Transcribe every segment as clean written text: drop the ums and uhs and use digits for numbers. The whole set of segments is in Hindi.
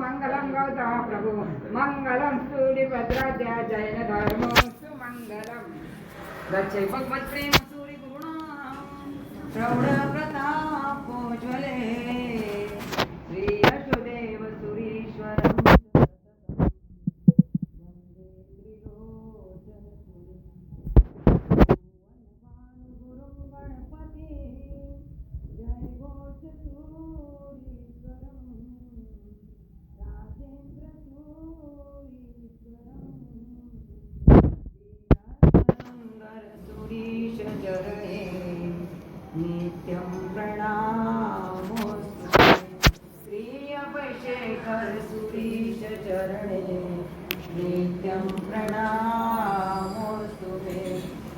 मंगलम गौतम प्रभु मंगलम सूर्यभद्राद्या जैन धर्मो सुमंगलम गच्छे भगवत प्रेम सूर्य गुण प्रौढ़ प्रतापोज्वले श्री यशोदेव सुरीश्वरम नित्यं प्रणामोस्तुते श्री अभिषेकर सुरीश चरणे नित्यं प्रणामोस्तुते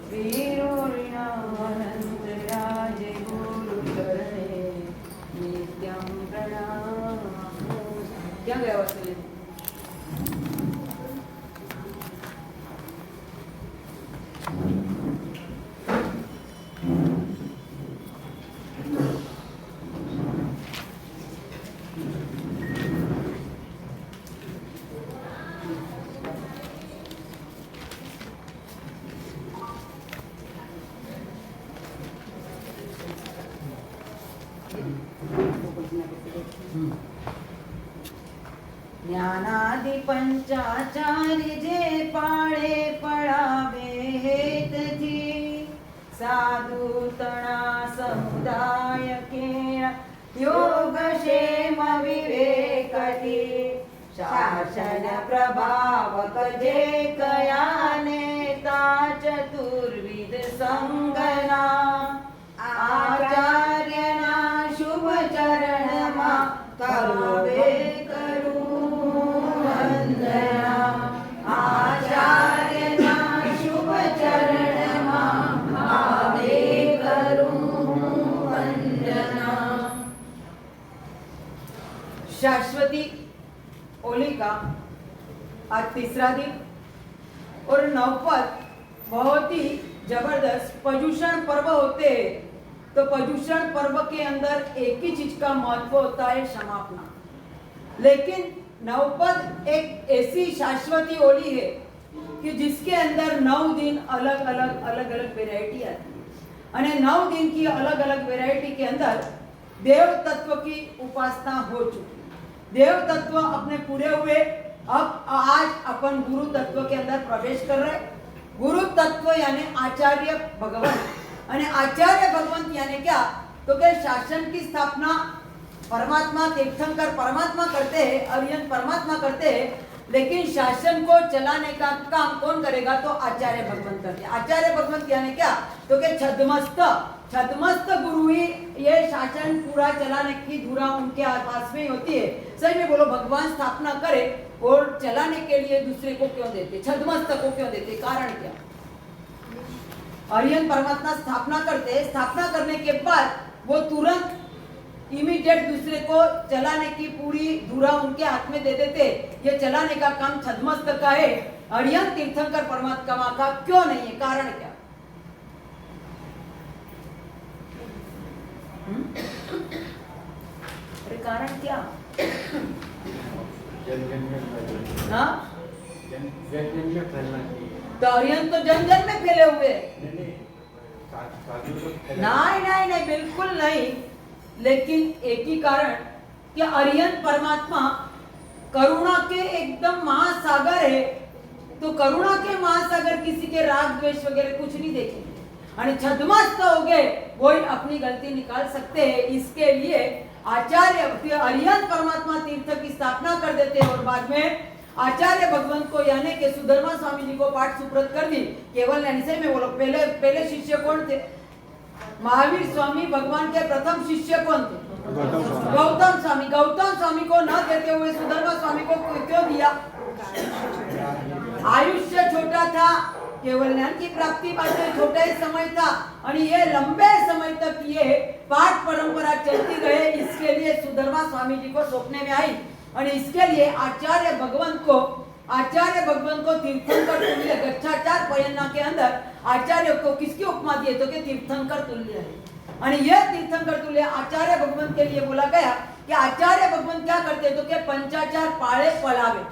श्रीरोणिणानंदराज गुरु चरणे नित्यं प्रणामोस्तुते। क्या गया वस्तु ज्ञानादि पंचाचार्य जे पाळे पळावे हेतथी साधु तणा समुदाय केळ योग क्षेम विवेकती शासन प्रभावक जे कया नेता चतुर्विध संगना आचार्यना शुभ चरण मा करावे करू वंदना आचार्यना शुभ चरण मा करावे करू वंदना। शाश्वती ओली का आज तीसरा दिन और नवपद बहुत ही जबरदस्त पर्युषण पर्व होते हैं। तो पर्युषण पर्व के अंदर एक ही चीज का महत्व होता है, समापना। लेकिन नवपद एक ऐसी शाश्वती होली है कि जिसके अंदर 9 दिन अलग अलग वेराइटी आती है और 9 दिन की अलग अलग वेराइटी के अंदर देव तत्व की उपासना हो चुकी। देव तत्व अपने पूरे हुए। अब आज अपन गुरु तत्व के अंदर प्रवेश कर रहे। गुरु तत्व यानी आचार्य भगवान। અને आचार्य भगवंत यानी क्या, तो क्या शासन की स्थापना परमात्मा तीर्थंकर परमात्मा करते हैं, अरिहंत परमात्मा करते हैं, लेकिन शासन को चलाने का काम कौन करेगा, तो आचार्य भगवंत करते हैं। आचार्य भगवंत यानी क्या, तो क्या छद्मस्त गुरु ही ये शासन पूरा चलाने की धुरा उनके पास में होती है। सही में बोलो, भगवान स्थापना करे और चलाने के लिए दूसरे को क्यों देते, छद्मस्त को क्यों देते, कारण क्या। अरिहंत परमात्मा स्थापना करते, स्थापना करने के बाद वो तुरंत इमीडिएट दूसरे को चलाने की पूरी धुरा उनके हाथ में दे देते। ये चलाने का काम छद्मस्त का है, अरिहंत तीर्थंकर परमात्मा का क्यों नहीं है, कारण क्या। अरे कारण क्या, हाँ तो अरिहंत तो जन जन में फैले हुए। नहीं बिल्कुल नहीं, लेकिन एक ही कारण कि अरिहंत परमात्मा करुणा के एकदम महासागर है। तो करुणा के महासागर किसी के राग द्वेष वगैरह कुछ नहीं देखेंगे और छद्मस्त हो गए वही अपनी गलती निकाल सकते हैं। इसके लिए आचार्य अरिहंत परमात्मा तीर्थ की स्थापना कर देते हैं और बाद में आचार्य भगवंत को यानी के सुधर्मा स्वामी जी को पाठ सुप्रत कर दी। केवल ऐसे में बोलो, पहले शिष्य कौन थे, महावीर स्वामी भगवान के प्रथम शिष्य कौन थे, गौतम स्वामी। गौतम स्वामी को न देते हुए सुधर्मा स्वामी को क्यों दिया, आयुष्य छोटा था, केवल ज्ञान की प्राप्ति बातें छोटा ही समय था और ये लंबे समय तक ये पाठ परंपरा चलती रहे। इसके लिए सुधर्मा स्वामी जी को सौंपने में आई और इसके लिए आचार्य भगवंत को तीर्थंकर तुल्य गच्छाचार पयन्ना के अंदर आचार्य को किसकी उपमा दिए, तो के तीर्थंकर तुल्य है। आणि ये तीर्थंकर तुल्य आचार्य भगवंत के लिए बोला गया कि आचार्य भगवंत क्या करते हैं तो के पंचाचार पाले पलावे,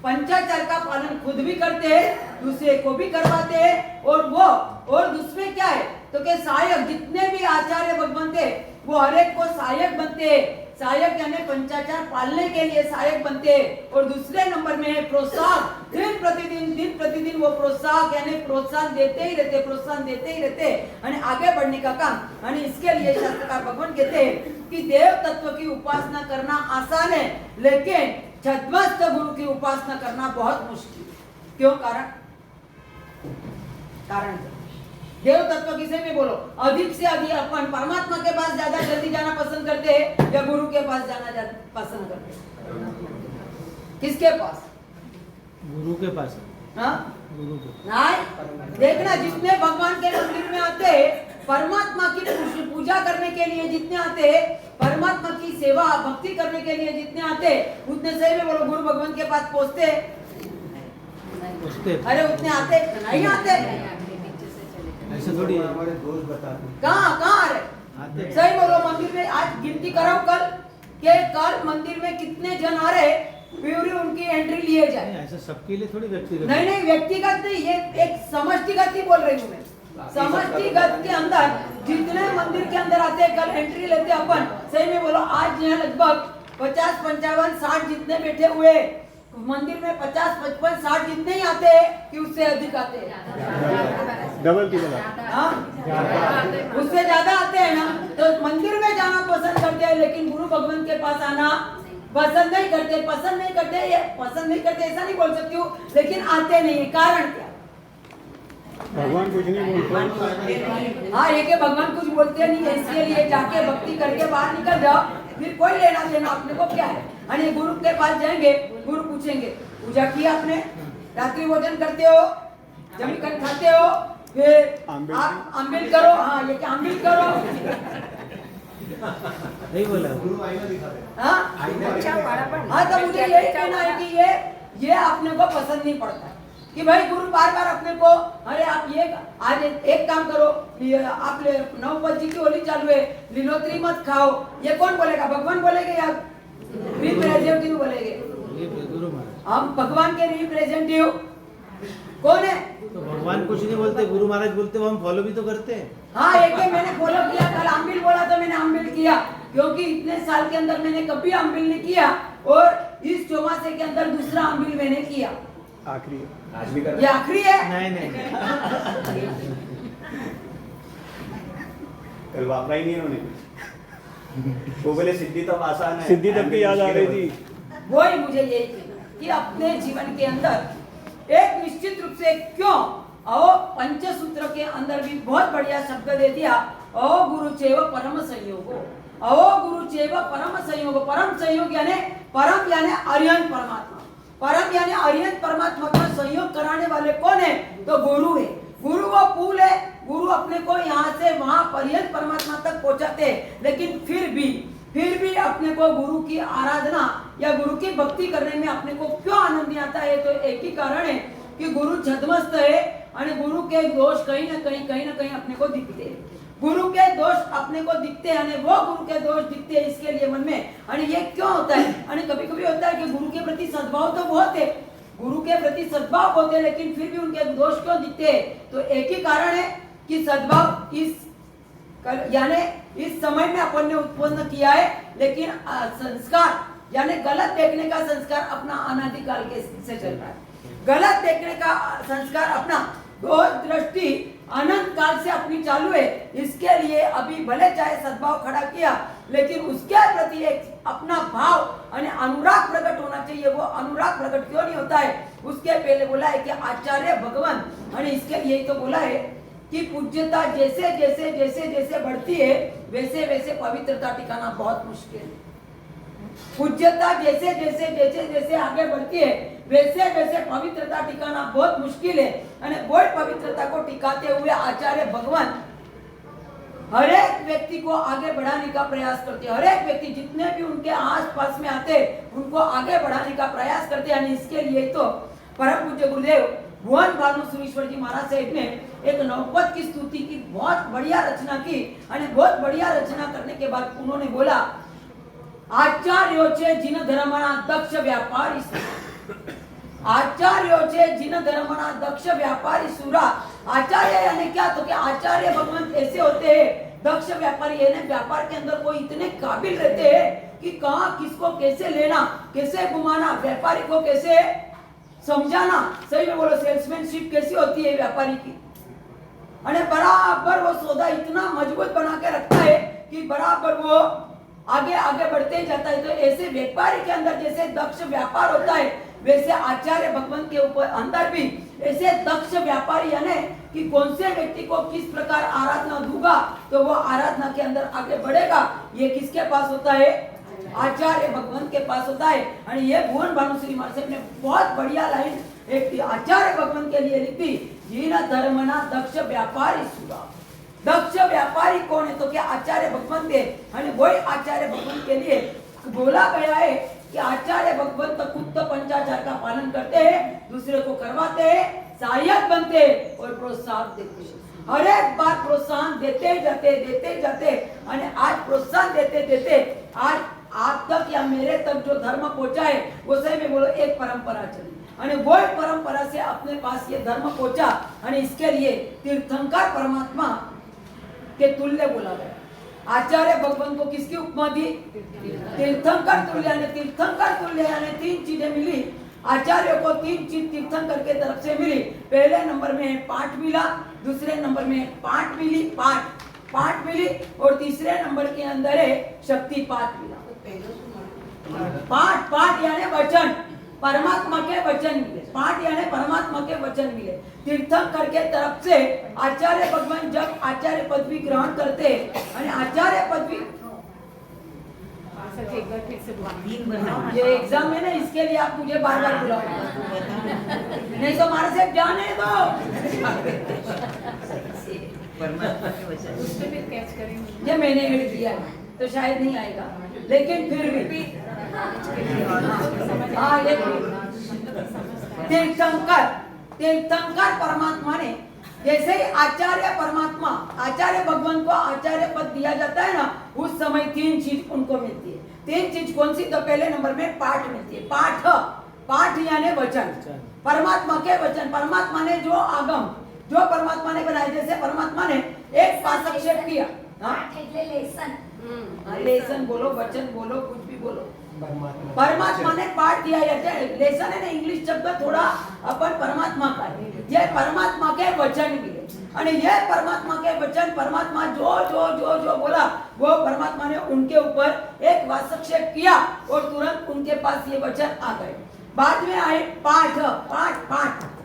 पंचाचार का पालन खुद भी करते हैं, दूसरे को भी करवाते हैं और दूसरे क्या है तो के सहायक जितने भी आचार्य भगवंत है वो हर एक को सहायक बनते हैं। सहायक यानी पंचाचार पालने के लिए सहायक बनते हैं। और दूसरे नंबर में है प्रोत्साहन, दिन प्रतिदिन वो प्रोत्साहन यानी प्रोत्साहन देते ही रहते और आगे बढ़ने का काम। और इसके लिए शास्त्रकार भगवान कहते हैं कि देव तत्व की उपासना करना आसान है लेकिन छद्मस्त गुरु की उपासना करना बहुत मुश्किल। क्यों? कारण देव तत्व किसे में बोलो, अधिक से अधिक अपन परमात्मा के पास ज्यादा जल्दी जाना पसंद करते हैं या गुरु के पास जाना पसंद करते हैं? किसके पास? गुरु के पास। हाँ, गुरु के। नहीं, देखना जितने भगवान के मंदिर में आते हैं, परमात्मा की पूजा करने के लिए जितने आते हैं, परमात्मा की सेवा भक्ति करने के लिए जितने आते हैं, उतने सही में बोलो गुरु भगवान के पास पहुंचते? अरे उतने आते नहीं आते? ऐसे थोड़ी है। हमारे दोस्त बताते हैं। कहाँ आ रहे? सही बोलो, मंदिर में आज गिनती कराओ कल मंदिर में कितने जन आ रहे, प्यूरी उनकी एंट्री लिए जाए। ऐसा सबके लिए थोड़ी व्यक्तिगत। नहीं व्यक्तिगत नहीं, ये एक समष्टिगत ही बोल रही हूँ मैं। समष्टिगत के अंदर जितने मंदिर के अंदर आते हैं, कल एंट्री लेते अपन, सही में बोलो आज यहाँ लगभग 50, 55, 60 जितने बैठे हुए मंदिर में 50, 55, 60 जितने ही आते हैं कि उससे अधिक आते हैं? डबल की डबल। हाँ, उससे ज्यादा आते हैं ना। तो मंदिर में जाना पसंद करते हैं लेकिन गुरु भगवान के पास आना पसंद नहीं करते ये पसंद नहीं करते ऐसा नहीं बोल सकती हूँ, लेकिन आते नहीं है। कारण क्या? भगवान कुछ नहीं बोलते। हाँ, ये कि भगवान कुछ बोलते नहीं है, इसके लिए जाके भक्ति करके बाहर निकल जाओ, फिर कोई लेना देना अपने को क्या है। और गुरु के पास जाएंगे, गुरु पूछेंगे पूजा किया आपने, रात्रि भोजन करते हो, जमी कर खाते हो, फिर आप अम्बिल करो। हाँ, ये क्या अम्बिल करो? नहीं बोला गुरु आईना दिखा रहे। हाँ, तो मुझे यही कहना है कि ये अपने को पसंद नहीं पड़ता कि भाई गुरु बार बार अपने को, अरे आप ये आज एक काम करो, आप 9 बजे की होली चालू है, लीलोत्री मत खाओ, ये कौन बोलेगा? भगवान बोलेंगे या रिप्रेजेंटेटिव बोलेंगे? गुरु महाराज। हम भगवान के रिप्रेजेंटेटिव कौन है? तो भगवान कुछ नहीं बोलते, गुरु महाराज बोलते, वो हम फॉलो भी तो करते हैं। हाँ, एक मैंने फॉलो किया, कल अम्बिल बोला तो मैंने अम्बिल किया, क्योंकि इतने साल के अंदर मैंने कभी अम्बिल नहीं किया और इस चौमासे के अंदर दूसरा अम्बिल मैंने किया। आखिरी आज भी कर ये आखिरी है? नहीं कल वापरा ही नहीं उन्होंने। वो बोले सिद्धि तब आसान है। सिद्धि तब की याद आ रही थी। वही मुझे यही कहना कि अपने जीवन के अंदर एक निश्चित रूप से क्यों पंचसूत्र के अंदर भी बहुत बढ़िया शब्द दे दिया, गुरु चैव परम संयोगो। गुरु चैव परम संयोग। परम संयोग यानी परम यानी अरिहंत परमात्मा। परम यानी अरिहंत परमात्मा का संयोग कराने वाले कौन है? तो गुरु है। गुरु वो पुल है, गुरु अपने को यहाँ से वहां पर्यंत परमात्मा तक पहुंचाते हैं, लेकिन फिर भी अपने को गुरु की आराधना या गुरु की भक्ति करने में अपने को क्यों आनंद नहीं आता है? तो एक ही कारण है कि गुरु छद्मस्त है और गुरु के दोष कहीं ना कहीं अपने को दिखते हैं। गुरु के दोष अपने को दिखते हैं, वो गुरु के दोष दिखते हैं इसके लिए मन में। और ये क्यों होता है? कभी कभी होता है कि गुरु के प्रति सद्भाव तो बहुत है, गुरु के प्रति सद्भाव होते हैं, लेकिन फिर भी उनके दोष क्यों दिखते हैं? तो एक ही कारण है कि सद्भाव यानी इस समय में अपन ने उत्पन्न किया है, लेकिन संस्कार यानी गलत देखने का संस्कार अपना अनादिकाल के से चल रहा है। गलत देखने का संस्कार अपना दृष्टि अनंत काल से अपनी चालू है। इसके लिए अभी भले चाहे सद्भाव खड़ा किया, लेकिन उसके प्रति एक अपना भाव और अनुराग प्रकट होना चाहिए। वो अनुराग प्रकट क्यों नहीं होता है? उसके पहले बोला है कि आचार्य भगवान, और इसके लिए तो बोला है कि पूज्यता जैसे जैसे जैसे जैसे बढ़ती है वैसे वैसे पवित्रता टिकाना बहुत मुश्किल है। पूज्यता जैसे जैसे जैसे जैसे आगे बढ़ती है वैसे वैसे पवित्रता टिकाना बहुत मुश्किल है। और वो पवित्रता को टिकाते हुए आचार्य भगवान हर एक व्यक्ति को आगे बढ़ाने का प्रयास करते हैं। हर एक व्यक्ति जितने भी उनके आसपास में आते उनको आगे बढ़ाने का प्रयास करते हैं। इसके लिए तो परम पूज्य गुरुदेव भुवन भानु सुरेश्वर जी महाराज साहेब ने एक नौपद की स्तुति की, बहुत बढ़िया रचना की। અને बहुत बढ़िया रचना करने के बाद उन्होंने बोला, आचार्यो छे जिन धर्मना दक्ष व्यापारी सुरा। आचार्यो छे जिन धर्मना दक्ष व्यापारी सुरा। आचार्य यानी क्या? तो कि आचार्य भगवान ऐसे होते हैं, दक्ष व्यापारी यानी व्यापार के अंदर वो इतने काबिल रहते हैं कि कहाँ किसको कैसे लेना, कैसे घुमाना, व्यापारी को कैसे समझाना। सही में बोलो, सेल्समैनशिप कैसी होती है व्यापारी की। अने बराबर वो सौदा इतना मजबूत बना के रखता है कि बराबर वो आगे आगे बढ़ते ही जाता है। तो ऐसे व्यापारी के अंदर जैसे दक्ष व्यापार होता है, वैसे आचार्य भगवान के ऊपर अंदर भी ऐसे दक्ष व्यापारी यानी कि कौन से व्यक्ति को किस प्रकार आराधना दूंगा तो वो आराधना के अंदर आगे बढ़ेगा। ये किसके पास होता है? आचार्य भगवान के पास होता है। और ये भुवन भानुश्री महाराज साहब ने बहुत बढ़िया लाइन एक आचार्य भगवान के लिए लिखी, जीना धर्मना दक्ष व्यापारी सुरा। दक्ष व्यापारी कौन है? तो क्या आचार्य भगवान थे। और वही आचार्य भगवान के लिए बोला गया है कि आचार्य भगवान तो खुद तो पंचाचार का पालन करते हैं, दूसरे को करवाते हैं, सहायक बनते हैं और प्रोत्साहन देते हैं। हर एक बार प्रोत्साहन देते जाते और आज प्रोत्साहन देते आज आप तक या मेरे तक जो धर्म पहुंचा है वो सही में बोलो एक परंपरा चली। અને वही परंपरा से अपने पास ये धर्म पहुंचा। અને इसके लिए तीर्थंकर परमात्मा के तुल्य बोला गया। आचार्य भगवान को किसकी उपमा दी? तीर्थंकर तुल्य। ने तीर्थंकर तुल्य यानी तीन चीजें मिली आचार्य को, तीन चीज तीर्थंकर के तरफ से मिली। पहले नंबर में पाठ मिला, दूसरे नंबर में पाठ मिली, पाठ मिली और तीसरे नंबर के अंदर है शक्ति पाठ मिला। पाठ यानी वचन, परमात्मा के वचन मिले। पाठ यानी परमात्मा के वचन मिले। तीर्थंकर के तरफ से आचार्य भगवान जब आचार्य पदवी ग्रहण करते हैं, आचार्य पदवी ये एग्जाम है ना, इसके लिए आप मुझे बार बार बुलाओ, नहीं तो हमारे से जाने दो। ये मैंने ऐड किया है तो शायद नहीं आएगा, लेकिन फिर भी हाँ ये तीर्थंकर परमात्मा ने जैसे ही आचार्य परमात्मा आचार्य भगवान को आचार्य पद दिया जाता है ना, उस समय तीन चीज उनको मिलती है। तीन चीज कौन सी? तो पहले नंबर में पाठ मिलती है। पाठ यानी वचन, परमात्मा के वचन। परमात्मा ने जो आगम जो परमात्मा ने बनाए, जैसे परमात्मा ने एक पाठक्षेप किया, लेसन बोलो, वचन बोलो, कुछ भी बोलो, परमात्मा ने पाठ दिया। लेसन है ना इंग्लिश शब्द थोड़ा अपन परमात्मा का है। ये परमात्मा के वचन मिले और ये परमात्मा के वचन, परमात्मा जो जो जो जो बोला वो परमात्मा ने उनके ऊपर एक वास्तक्षेप किया और तुरंत उनके पास ये वचन आ गए। बाद में आए पाठ।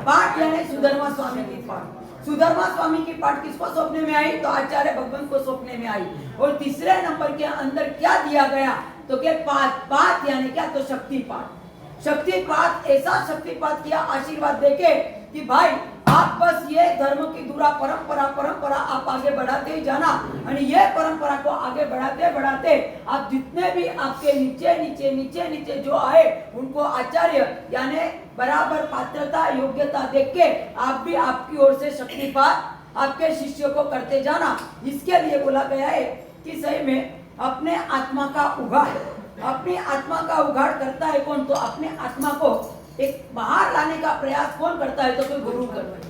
पाठ यानी सुधर्मा स्वामी की पाठ। सुधर्मा स्वामी की पाठ किसको सौंपने में आई? तो आचार्य भगवान को सौंपने में आई। और तीसरे नंबर के अंदर क्या दिया गया? तो क्या पाठ यानी क्या? तो शक्ति पाठ। ऐसा शक्ति पाठ किया आशीर्वाद देके कि भाई आप बस ये धर्म की दूरा परंपरा आप आगे बढ़ाते ही जाना। और ये परंपरा को आगे बढ़ाते आप जितने भी आपके नीचे जो आए उनको आचार्य यानी बराबर पात्रता योग्यता देख के आप भी आपकी ओर से शक्ति पाठ आपके शिष्यों को करते जाना। इसके लिए बोला गया है कि सही में अपने आत्मा का उघाड़ करता है कौन? तो अपने आत्मा को एक बाहर लाने का प्रयास कौन करता है? तो कोई गुरु करता है।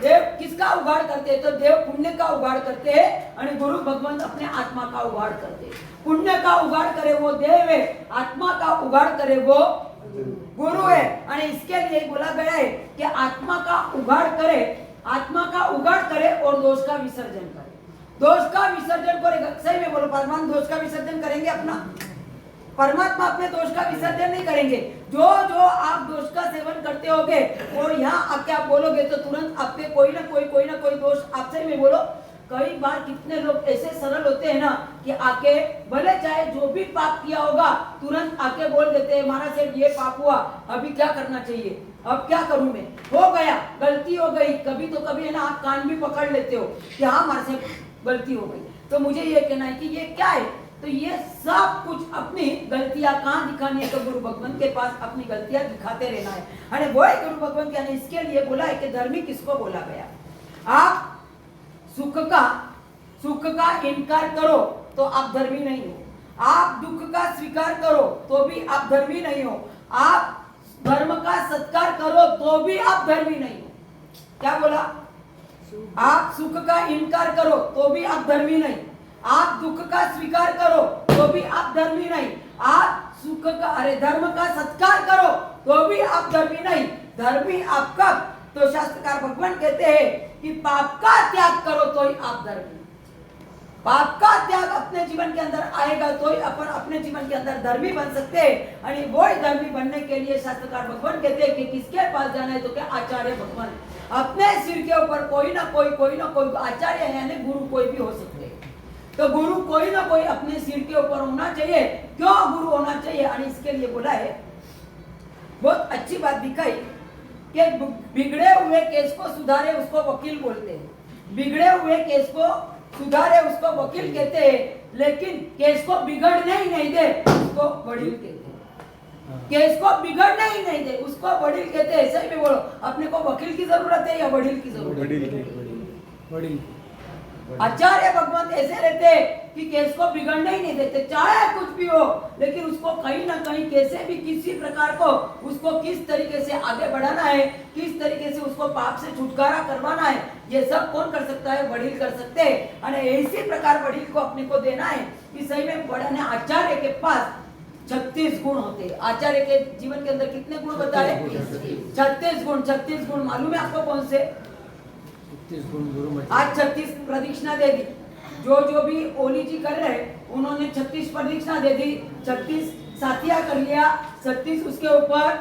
देव किसका उघाड़ करते हैं? तो देव पुण्य का उघाड़ करते हैं और गुरु भगवान अपने आत्मा का उघाड़ करते हैं। पुण्य का उघाड़ करे वो देव है, आत्मा का उघाड़ करे वो गुरु है। और इसके लिए बोला गया है कि आत्मा का उघाड़ करे और दोष का विसर्जन करे। दोष का विसर्जन करेगा, सही में बोलो, परमात्मा दोष का विसर्जन करेंगे अपना? परमात्मा अपने दोष का विसर्जन नहीं करेंगे। जो आप दोष का सेवन करते होगे और यहाँ आके आप बोलोगे तो तुरंत आपके कोई ना कोई दोष आपसे में बोलो। कई बार कितने लोग ऐसे सरल होते हैं ना कि आके भले चाहे जो भी पाप किया होगा तुरंत आके बोल देते हैं, महाराज साहब ये पाप हुआ, अभी क्या करना चाहिए, अब क्या करूं मैं, हो गया, गलती हो गई। कभी तो कभी है ना आप कान भी पकड़ लेते हो कि हाँ महाराज साहब गलती हो गई। तो मुझे ये कहना है कि ये क्या है? तो ये सब कुछ अपनी गलतियां कहाँ दिखानी है, तो गुरु भगवान के पास अपनी गलतियां दिखाते रहना है। अरे वो है गुरु भगवान के, इसके लिए बोला है कि धर्मी किसको बोला गया। आप सुख का इनकार करो तो आप धर्मी नहीं हो, आप दुख का स्वीकार करो तो भी आप धर्मी नहीं हो, आप धर्म का सत्कार करो तो भी आप धर्मी नहीं हो। क्या बोला? आप सुख का इनकार करो तो भी आप धर्मी नहीं, आप दुख का स्वीकार करो तो भी आप धर्मी नहीं, आप धर्म का सत्कार करो तो भी आप धर्मी नहीं। धर्मी आप कब? तो शास्त्रकार भगवान कहते हैं कि पाप का त्याग करो तो ही आप धर्मी। पाप का त्याग अपने जीवन के अंदर आएगा तो ही अपन अपने जीवन के अंदर धर्मी बन सकते हैं। और वो ही धर्मी बनने के लिए शास्त्रकार भगवान कहते हैं कि किसके पास जाना है, तो क्या आचार्य भगवान। अपने सिर के ऊपर कोई ना कोई आचार्य यानी गुरु कोई भी हो सकते हैं, तो गुरु कोई ना कोई अपने सिर के ऊपर होना चाहिए। क्यों गुरु होना चाहिए? और इसके लिए बोला है, बहुत अच्छी बात दिखाई कि बिगड़े हुए केस को सुधारे उसको वकील बोलते हैं, बिगड़े हुए केस को सुधारे उसको वकील कहते हैं, लेकिन केस को बिगड़ने ही नहीं दे उसको वकील कहते हैं। केस को बिगड़ने ही नहीं दे उसको वकील कहते हैं। सही में बोलो, अपने को वकील की जरूरत है या वकील की जरूरत है? वकील। आचार्य भगवान ऐसे रहते हैं कि केस को बिगड़ने ही नहीं देते, चाहे कुछ भी हो, लेकिन उसको कहीं ना कहीं कैसे भी किसी प्रकार को उसको किस तरीके से आगे बढ़ाना है, किस तरीके से उसको पाप से छुटकारा करवाना है, ये सब कौन कर सकता है? वकील कर सकते हैं। और इसी प्रकार वकील को अपने को देना है कि सही में बढ़ाने। आचार्य के पास 36 गुण होते हैं। आचार्य के जीवन के अंदर कितने गुण बताए? 36 गुण। 36 गुण मालूम है आपको कौन से? आज 36 प्रदक्षिणा दे दी, जो भी ओली जी कर रहे उन्होंने 36 प्रदक्षिणा दे दी, 36 साथिया कर लिया, 36 उसके ऊपर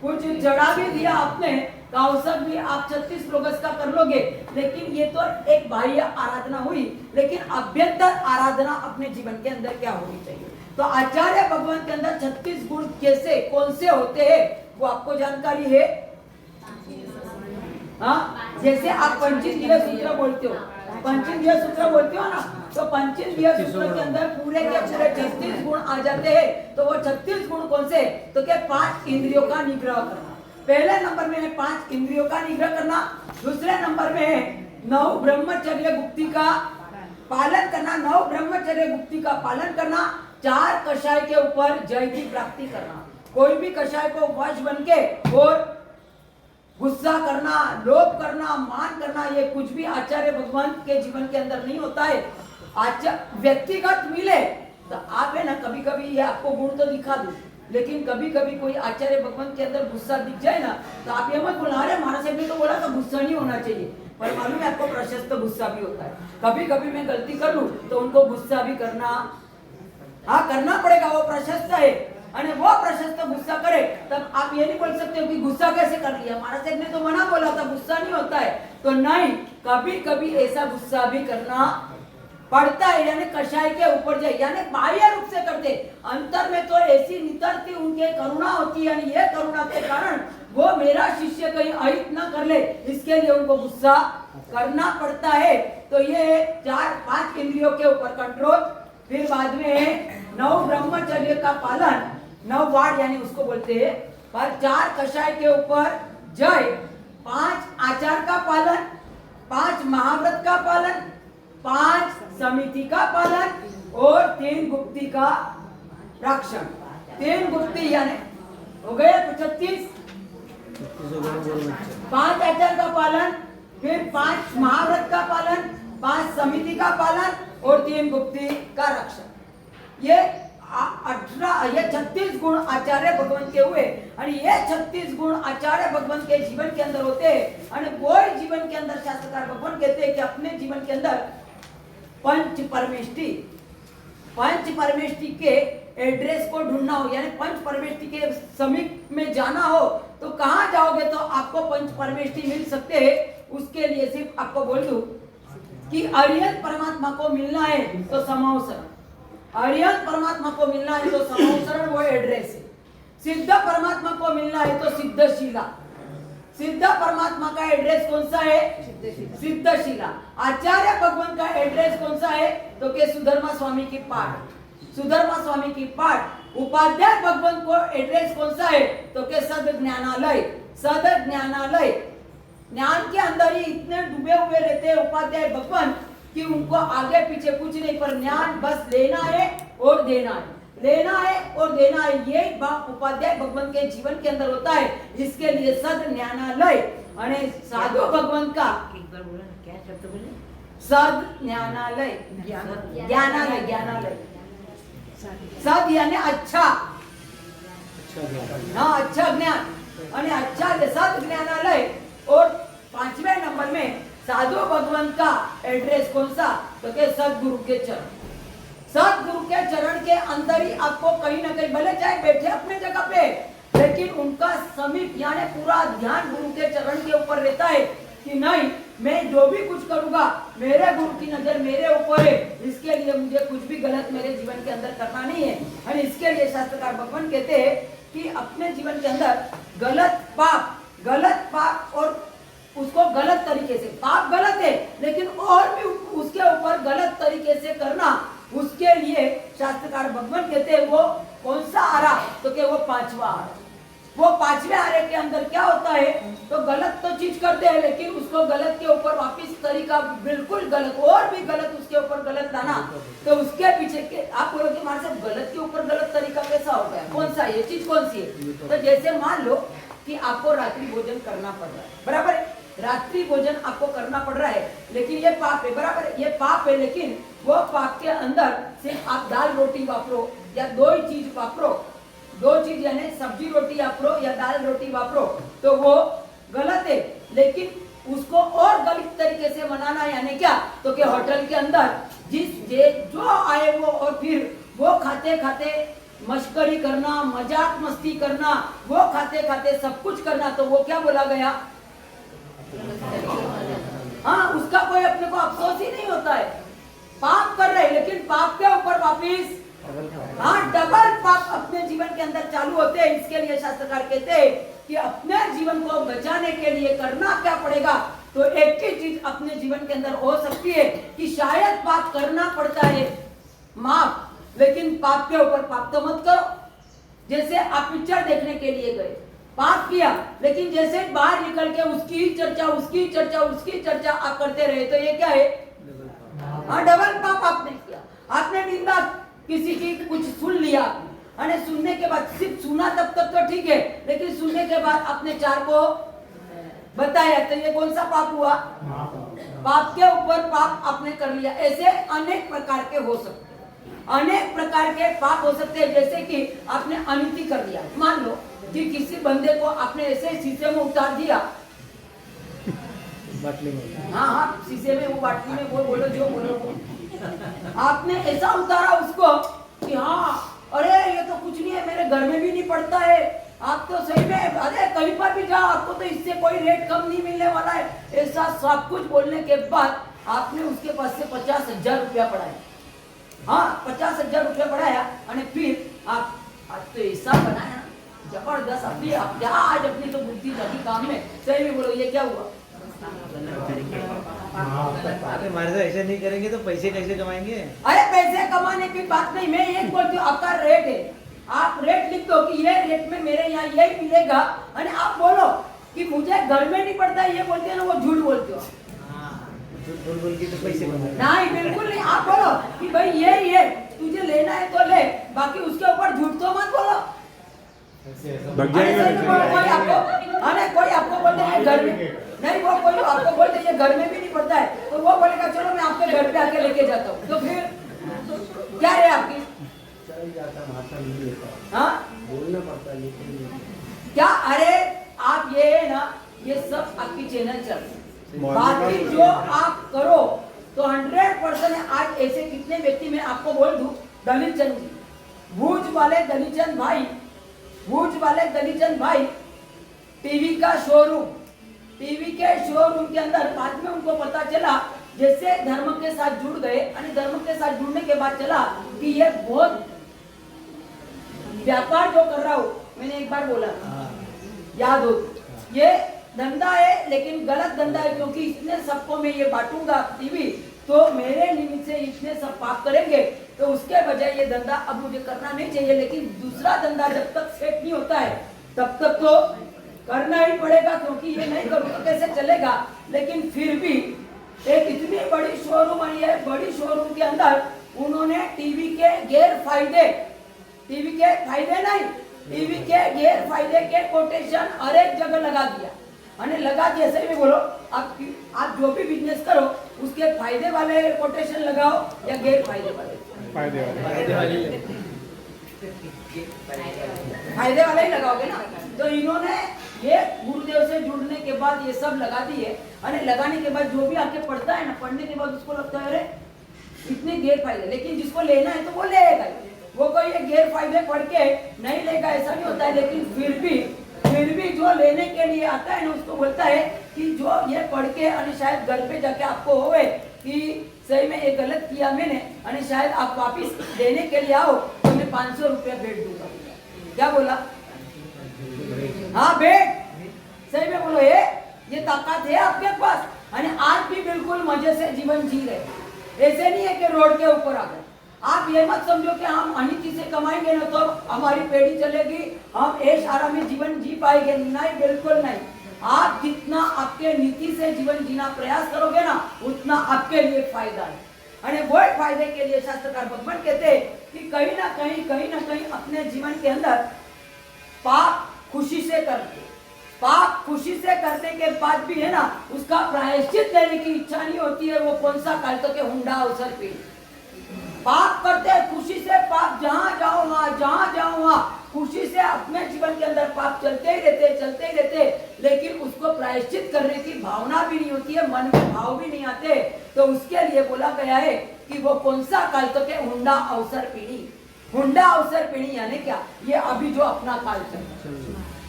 कुछ जड़ा भी दिया आपने, कौशक भी आप 36 प्रोगस का कर लोगे। लेकिन ये तो एक बाह्य आराधना हुई, लेकिन अभ्यंतर आराधना अपने जीवन के अंदर क्या होनी चाहिए? तो आचार्य भगवान के अंदर 36 गुण कैसे कौन से होते हैं वो आपको जानकारी है? हाँ, जैसे आप पंचेंद्रिय सूत्र बोलते हो, पंचेंद्रिय सूत्र बोलते हो ना, तो पंचेंद्रिय सूत्र के अंदर पूरे के पूरे 36 गुण आ जाते हैं। तो वो 36 गुण कौन से? तो क्या 5 इंद्रियों का निग्रह करना, पहले नंबर में है 5 इंद्रियों का निग्रह करना, दूसरे नंबर में है 9 ब्रह्मचर्य गुप्ति का पालन करना, 9 ब्रह्मचर्य गुप्ति का पालन करना, 4 कषाय के ऊपर जय की प्राप्ति करना। कोई भी कषाय को वश बन के और गुस्सा करना, लोभ करना, मान करना, ये कुछ भी आचार्य भगवान के जीवन के अंदर नहीं होता है। व्यक्तिगत मिले तो आप है ना, कभी कभी ये आपको गुण तो दिखा दूं, लेकिन कभी कभी कोई आचार्य भगवान के अंदर गुस्सा दिख जाए ना, तो आप ये मत बोला अरे महाराज साहब ने तो बोला था गुस्सा नहीं होना चाहिए, पर मालूम है आपको प्रशस्त गुस्सा भी होता है। कभी कभी मैं गलती कर लूं तो उनको गुस्सा भी करना, हाँ करना पड़ेगा, वो प्रशस्त है। अरे वो प्रशस्त गुस्सा करे तब आप ये नहीं बोल सकते हो कि गुस्सा कैसे कर लिया, महाराज साहब ने तो मना बोला था गुस्सा नहीं होता है। तो नहीं, कभी कभी ऐसा गुस्सा भी करना पड़ता है, यानी कषाय के ऊपर जाए, यानी बाह्य रूप से करते, अंतर में तो ऐसी नितरती उनके करुणा होती है, यानी ये करुणा के कारण वो मेरा शिष्य कहीं अहित न कर ले, इसके लिए उनको गुस्सा करना पड़ता है। तो ये 4-5 इंद्रियों के ऊपर कंट्रोल, फिर बाद में 9 ब्रह्मचर्य का पालन, 9 वार यानी उसको बोलते हैं, पर 4 कषाय के ऊपर जय, 5 आचार का पालन, 5 महाव्रत का पालन, 5 समिति का पालन और 3 गुप्ती का रक्षण। 3 गुप्ती यानी हो गए 35, 5 आचार का पालन, फिर 5 महाव्रत का पालन, 5 समिति का पालन और 3 गुप्ती का रक्षण। ये 36 गुण आचार्य भगवान के हुए, और ये 36 गुण आचार्य भगवान के जीवन के अंदर होते हैं। और वो जीवन के अंदर शास्त्रकार भगवान कहते हैं कि अपने जीवन के अंदर पंच परमेष्टि के एड्रेस को ढूंढना हो, यानी पंच परमेष्टि के समीप में जाना हो तो कहाँ जाओगे तो आपको पंच परमेष्टि मिल सकते हैं। उसके लिए सिर्फ आपको बोल दूं कि अरिहंत परमात्मा को मिलना है तो समावसरण, अरिहंत परमात्मा को मिलना है तो समावसरण वो एड्रेस है। सिद्ध परमात्मा को मिलना है तो सिद्धशीला, सिद्ध परमात्मा का एड्रेस कौन सा है? सिद्धशिला। आचार्य भगवान का एड्रेस कौन सा है? तो के सुधर्मा स्वामी की पाठ, सुधर्मा स्वामी की पाठ। उपाध्याय भगवान को एड्रेस कौन सा है? तो के सद ज्ञानालय, सद ज्ञानालय। ज्ञान के अंदर ही इतने डूबे हुए रहते हैं उपाध्याय भगवान कि उनको आगे पीछे कुछ नहीं, पर ज्ञान बस लेना है और देना है, लेना है और देना है। ये बात उपाध्याय भगवान के जीवन के अंदर होता है। इसके लिए सद ज्ञानालय અને સાધુ ભગવાન का एक बार बोला ना, क्या शब्द बोले? सद ज्ञानालय, ज्ञानालय, ज्ञानालय। सद यानी अच्छा, हाँ अच्छा ज्ञान, અને अच्छा सद ज्ञानालय। और 5वें नंबर में साधु भगवान का एड्रेस कौन सा? तो के सदगुरु के चरण, सदगुरु के चरण के अंदर ही आपको कहीं ना कहीं, भले चाहे बैठे अपने जगह पे, लेकिन उनका समीप यानी पूरा ध्यान गुरु के चरण के ऊपर रहता है कि नहीं, मैं जो भी कुछ करूंगा मेरे गुरु की नजर मेरे ऊपर है, इसके लिए मुझे कुछ भी गलत मेरे जीवन के अंदर करना नहीं है। और इसके लिए शास्त्रकार भगवान कहते हैं कि अपने जीवन के अंदर गलत पाप और उसको गलत तरीके से, पाप गलत है लेकिन और भी उसके ऊपर गलत तरीके से करना, उसके लिए शास्त्रकार भगवान कहते हैं वो कौन सा आरा? तो कि वो 5वां आरा। वो 5वें आरे के अंदर क्या होता है? तो गलत तो चीज करते हैं लेकिन उसको गलत के ऊपर वापिस तरीका बिल्कुल गलत, और भी गलत उसके ऊपर गलत लाना। तो उसके पीछे के आप बोलोगे हमारे साथ गलत के ऊपर गलत तरीका कैसा हो गया? कौन सा ये चीज कौन सी है? तो जैसे मान लो कि आपको रात्रि भोजन करना पड़ रहा है, बराबर है? रात्रि भोजन आपको करना पड़ रहा है लेकिन ये पाप है, बराबर है? ये पाप है, लेकिन वो पाप के अंदर सिर्फ आप दाल रोटी वापरो या दो ही चीज वापरो, दो चीज यानी सब्जी रोटी वापरो या दाल रोटी वापरो, तो वो गलत है। लेकिन उसको और गलत तरीके से मनाना यानी क्या? तो कि होटल के अंदर जो आए वो, और फिर वो खाते खाते मस्करी करना, मजाक मस्ती करना, वो खाते खाते सब कुछ करना, तो वो क्या बोला गया? हाँ, उसका कोई अपने को अफसोस ही नहीं होता है। पाप कर रहे लेकिन पाप के ऊपर वापिस, हाँ डबल पाप अपने जीवन के अंदर चालू होते हैं। इसके लिए शास्त्रकार कहते हैं कि अपने जीवन को बचाने के लिए करना क्या पड़ेगा? तो एक ही चीज अपने जीवन के अंदर हो सकती है कि शायद पाप करना पड़ता है माफ, लेकिन पाप के ऊपर पाप तो मत करो। जैसे आप पिक्चर देखने के लिए गए, पाप किया, लेकिन जैसे बाहर निकल के उसकी चर्चा आप करते रहे, तो ये क्या है? हाँ डबल पाप आपने किया। आपने निंदा किसी की कुछ सुन लिया, अरे सुनने के बाद सिर्फ सुना तब तक तो ठीक है, लेकिन सुनने के बाद अपने 4 को बताया, तो ये कौन सा पाप हुआ? पाप के ऊपर पाप आपने कर लिया। ऐसे अनेक प्रकार के हो सकते हैं, अनेक प्रकार के पाप हो सकते हैं। जैसे कि आपने अनिति कर दिया, मान लो कि किसी बंदे को आपने ऐसे शीशे में उतार दिया, बाटली में, हाँ शीशे में, वो बाटली में, वो बोलो जो बोलो, आपने ऐसा उतारा उसको कि हाँ अरे ये तो कुछ नहीं है, मेरे घर में भी नहीं पड़ता है, आप तो सही में, अरे कहीं पर भी जाओ आपको तो इससे कोई रेट कम नहीं मिलने वाला है, ऐसा सब कुछ बोलने के बाद आपने उसके पास से 50,000 रुपया पढ़ाया। हाँ 50,000 रुपया पढ़ाया, और फिर आप आज तो ऐसा बनाया जबरदस्त, अपनी आज अपनी तो बुद्धि लगी काम में, सही में बोलो ये क्या हुआ? अरे हमारे साथ ऐसे नहीं करेंगे तो पैसे कैसे कमाएंगे? अरे पैसे कमाने की बात नहीं, मैं ये बोलती हूँ आपका रेट है, आप रेट लिख दो कि ये रेट में मेरे यहाँ यही मिलेगा, और आप बोलो कि मुझे घर में नहीं पड़ता, ये बोलते हैं ना वो झूठ बोलते हो। झूठ बोल के तो पैसे कमाएंगे? नहीं बिल्कुल नहीं, आप बोलो कि भाई ये तुझे लेना है तो ले, बाकी उसके ऊपर झूठ तो मत बोलो। कोई आपको बोलते हैं घर में नहीं, वो कोई आपको बोलते हैं घर में भी नहीं पड़ता है, तो वो बोलेगा चलो मैं आपके घर पे आके लेके जाता हूँ, तो फिर क्या है आपकी? हाँ बोलना पड़ता है क्या? अरे आप ये ना, ये सब आपकी चैनल चल, बाकी जो आप करो तो 100%। आज ऐसे कितने व्यक्ति मैं आपको बोल दूं, दलीचंद जी, भूज वाले दलीचंद भाई, टीवी का शोरूम, टीवी के शोरूम के अंदर बाद में उनको पता चला, जैसे धर्म के साथ जुड़ गए, और धर्म के साथ जुड़ने के बाद चला कि ये बहुत व्यापार जो कर रहा हूं, मैंने एक बार बोला याद हो, ये धंधा है लेकिन गलत धंधा है, क्योंकि इतने सबको मैं ये बांटूंगा टीवी तो मेरे निमित्त से इतने सब पाप करेंगे, तो उसके बजाय ये धंधा अब मुझे करना नहीं चाहिए। लेकिन दूसरा धंधा जब तक सेट नहीं होता है तब तक तो करना ही पड़ेगा, क्योंकि ये नहीं करूँ तो कैसे चलेगा। लेकिन फिर भी एक इतनी बड़ी शोरूम आई है, बड़ी शोरूम के अंदर उन्होंने टीवी के गैर फायदे, टीवी के फायदे नहीं, टीवी के गैर फायदे के कोटेशन हर एक जगह लगा दिया। અને लगा दिया, सही में बोलो, आप जो भी बिजनेस करो उसके फायदे वाले कोटेशन लगाओ या गैर फायदे वाले? फायदे वाले ही लगाओगे ना। तो इन्होंने ये गुरुदेव से जुड़ने के बाद ये सब लगा दिए, और लगाने के बाद जो भी आके पढ़ता है ना, पढ़ने के बाद उसको लगता है अरे इतने गैर फायदे, लेकिन जिसको लेना है तो वो लेगा, वो कोई गैर फायदे पढ़ के नहीं लेगा ऐसा नहीं होता है। लेकिन फिर भी जो लेने के लिए आता है ना उसको बोलता है कि जो ये पढ़ के और शायद घर पे जाके आपको होवे कि सही में ये गलत किया मैंने, और शायद आप वापिस देने के लिए आओ तो मैं 500 रुपया भेज दूंगा। क्या बोला? हाँ भेज, सही में बोलो, ये ताकत है आपके पास। और आज भी बिल्कुल मजे से जीवन जी रहे, ऐसे नहीं है कि रोड के ऊपर आ गए। आप ये मत समझो कि हम अनिति से कमाएंगे ना तो हमारी पीढ़ी चलेगी, हम ऐश आराम में जीवन जी पाएंगे, नहीं, बिल्कुल नहीं। आप जितना आपके नीति से जीवन जीना प्रयास करोगे ना उतना आपके लिए फायदा है। और वो फायदे के लिए शास्त्रकार भगवान कहते हैं कि कहीं ना कहीं अपने जीवन के अंदर पाप खुशी से करते, पाप खुशी से करने के बाद भी है ना उसका प्रायश्चित देने की इच्छा नहीं होती है। वो कौन सा काल तो के हुंडा अवसर पे पाप करते हैं खुशी से, पाप जहां जाओ वहां खुशी से अपने जीवन के अंदर पाप चलते ही रहते, लेकिन उसको प्रायश्चित करने की भावना भी नहीं होती है, मन में भाव भी नहीं आते। तो उसके लिए बोला गया है कि वो कौन सा काल तो के हुंडा अवसर पीढ़ी, हुंडा अवसर पीढ़ी यानी क्या, ये अभी जो अपना काल चल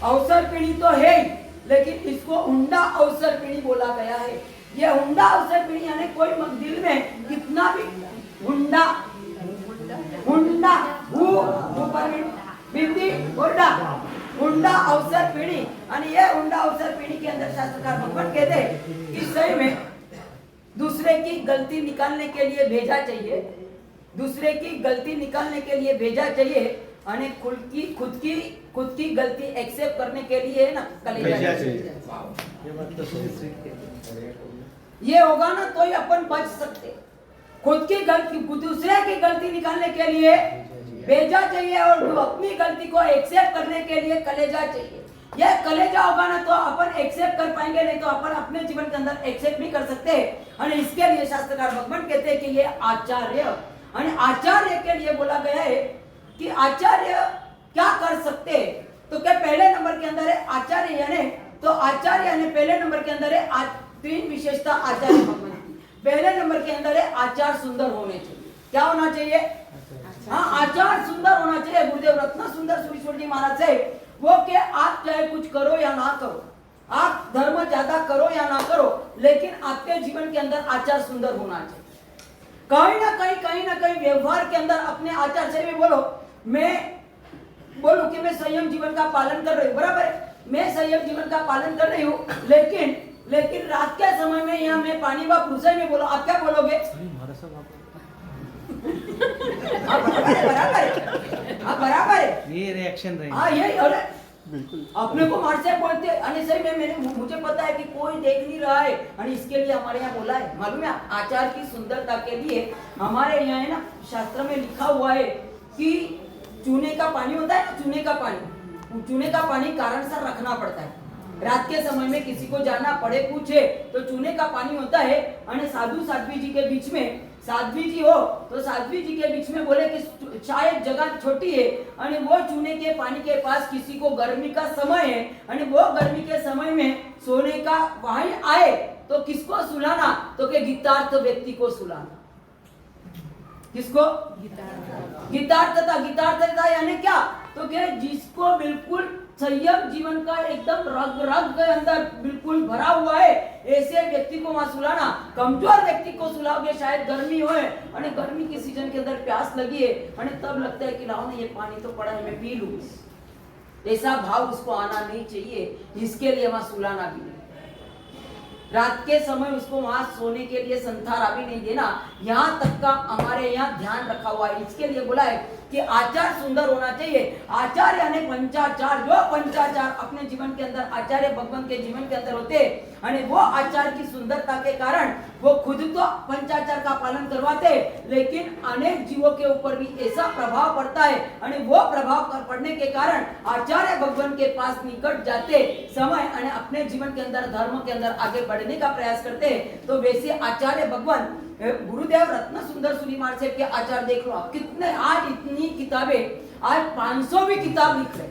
अवसर पीढ़ी तो है ही, लेकिन इसको हुंडा अवसर पीढ़ी बोला गया है। ये हुंडा अवसर पीढ़ी यानी कोई दिल में कितना भी हुंडा बिंदी हुंडा अवसर पीढ़ी, और ये हुंडा अवसर पीढ़ी के अंदर शास्त्रकार भगवान कहते हैं कि सही में दूसरे की गलती निकालने के लिए भेजा चाहिए, दूसरे की गलती निकालने के लिए भेजा चाहिए, और खुद की गलती एक्सेप्ट करने के लिए ना कलेजा चाहिए। ये होगा ना तो ही अपन बच सकते। खुद की गलती, दूसरे की गलती निकालने के लिए भेजा चाहिए, और अपनी गलती को एक्सेप्ट करने के लिए कलेजा चाहिए। यह कलेजा होगा ना तो अपन एक्सेप्ट कर पाएंगे, नहीं तो अपन अपने जीवन के अंदर एक्सेप्ट नहीं कर सकते। और इसके लिए शास्त्रकार भगवान कहते हैं कि ये आचार्य, और आचार्य के लिए बोला गया है कि आचार्य क्या कर सकते हैं। तो क्या पहले नंबर के अंदर है आचार्य यानी, तो आचार्य यानी पहले नंबर के अंदर है 3 विशेषता आचार्य भगवान की। पहले नंबर के अंदर है आचार सुंदर होने चाहिए। क्या होना चाहिए? हाँ, आचार सुंदर होना चाहिए। गुरुदेव रत्न सुंदर सुरेश्वर जी महाराज से वो कि आप चाहे कुछ करो या ना करो, आप धर्म ज्यादा करो या ना करो, लेकिन आपके जीवन के अंदर आचार सुंदर होना चाहिए। कहीं ना कहीं व्यवहार के अंदर अपने आचार से भी बोलो, मैं बोलूं कि मैं संयम जीवन का पालन कर रही हूँ, बराबर है, मैं संयम जीवन का पालन कर रही हूँ, लेकिन रात के समय में यहाँ मैं पानी वापरू, सही में बोलो, आप क्या बोलोगे? बराबर है, ये रिएक्शन रहेगा। हाँ यही, अरे बिल्कुल अपने को मार से बोलते हैं। सही में मुझे पता है कि कोई देख नहीं रहा है, और इसके लिए हमारे यहाँ बोला है, मालूम है, आचार की सुंदरता के लिए हमारे यहाँ है ना शास्त्र में लिखा हुआ है कि चूने का पानी होता है ना, चूने का पानी कारण से रखना पड़ता है। रात के समय में किसी को जाना पड़े पूछे तो चूने का पानी होता है। और साधु साध्वी जी के बीच में, साध्वी जी हो तो साध्वी जी के बीच में बोले कि शायद जगह छोटी है, और वो चूने के पानी के पास किसी को गर्मी का समय है, और वो गर्मी के समय में सोने का वहीं आए तो किसको सुलाना, तो के गीतार्थ व्यक्ति को सुलाना। किसको? गीतार्थता यानी क्या, तो के जिसको बिल्कुल संयम जीवन का एकदम रग के अंदर बिल्कुल भरा हुआ है, ऐसे व्यक्ति को वहां सुलाना। कमजोर व्यक्ति को सुलाओगे, शायद गर्मी हो और गर्मी के सीजन के अंदर प्यास लगी है, और तब लगता है कि लाओ ना ये पानी तो पड़ा है मैं पी लूं, ऐसा भाव उसको आना नहीं चाहिए, इसके लिए वहां सुलाना भी नहीं। रात के समय उसको वहां सोने के लिए संथारा भी नहीं देना, यहाँ तक का हमारे यहाँ ध्यान रखा हुआ है। इसके लिए बोला है कि आचार सुंदर होना चाहिए। आचार यानी पंचाचार, जो पंचाचार अपने जीवन के अंदर आचार्य भगवान के जीवन के अंदर होते हैं, वो आचार की सुंदरता के कारण वो खुद तो पंचाचार का पालन करवाते, लेकिन अनेक जीवों के ऊपर भी ऐसा प्रभाव पड़ता है, और वो प्रभाव पड़ने के कारण आचार्य भगवान के पास निकट जाते समय और अपने जीवन के अंदर धर्म के अंदर आगे बढ़ने का प्रयास करते हैं। तो वैसे आचार्य भगवान गुरुदेव रत्न सुंदर सुरीमार से के आचार देख लो आप, कितने आज इतनी किताबें, आज 500 भी किताब लिख रहे,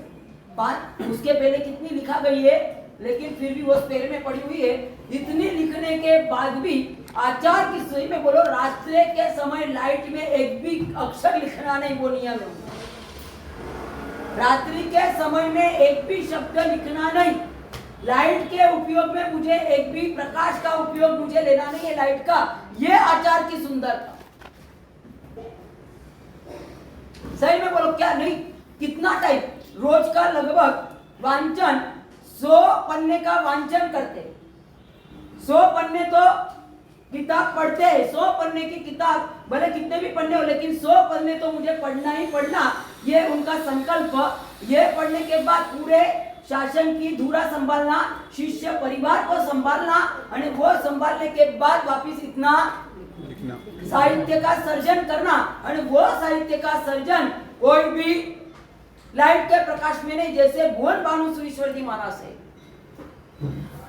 उसके पहले कितनी लिखा गई है, लेकिन फिर भी वो पैर में पड़ी हुई है। इतनी लिखने के बाद भी आचार की सही में बोलो, रात्रि के समय लाइट में एक भी अक्षर लिखना नहीं, वो नियम है। रात्रि के समय में एक भी शब्द लिखना नहीं, लाइट के उपयोग में मुझे एक भी प्रकाश का उपयोग मुझे लेना नहीं है लाइट का, ये आचार की सुंदरता। सही में बोलो, क्या नहीं, कितना टाइम रोज का लगभग वांचन 100 पन्ने का वांचन करते, 100 पन्ने तो किताब पढ़ते हैं, 100 पन्ने की किताब भले कितने भी पन्ने हो, लेकिन 100 पन्ने तो मुझे पढ़ना ही पढ़ना, ये उनका संकल्प। ये पढ़ने के बाद पूरे शासन की धुरा संभालना, शिष्य परिवार को संभालना, और वो संभालने के बाद वापिस इतना साहित्य का सर्जन करना, और वो साहित्य का सर्जन कोई भी लाइट के प्रकाश में नहीं, जैसे भुवन भानु सुरेश्वर जी महाराज से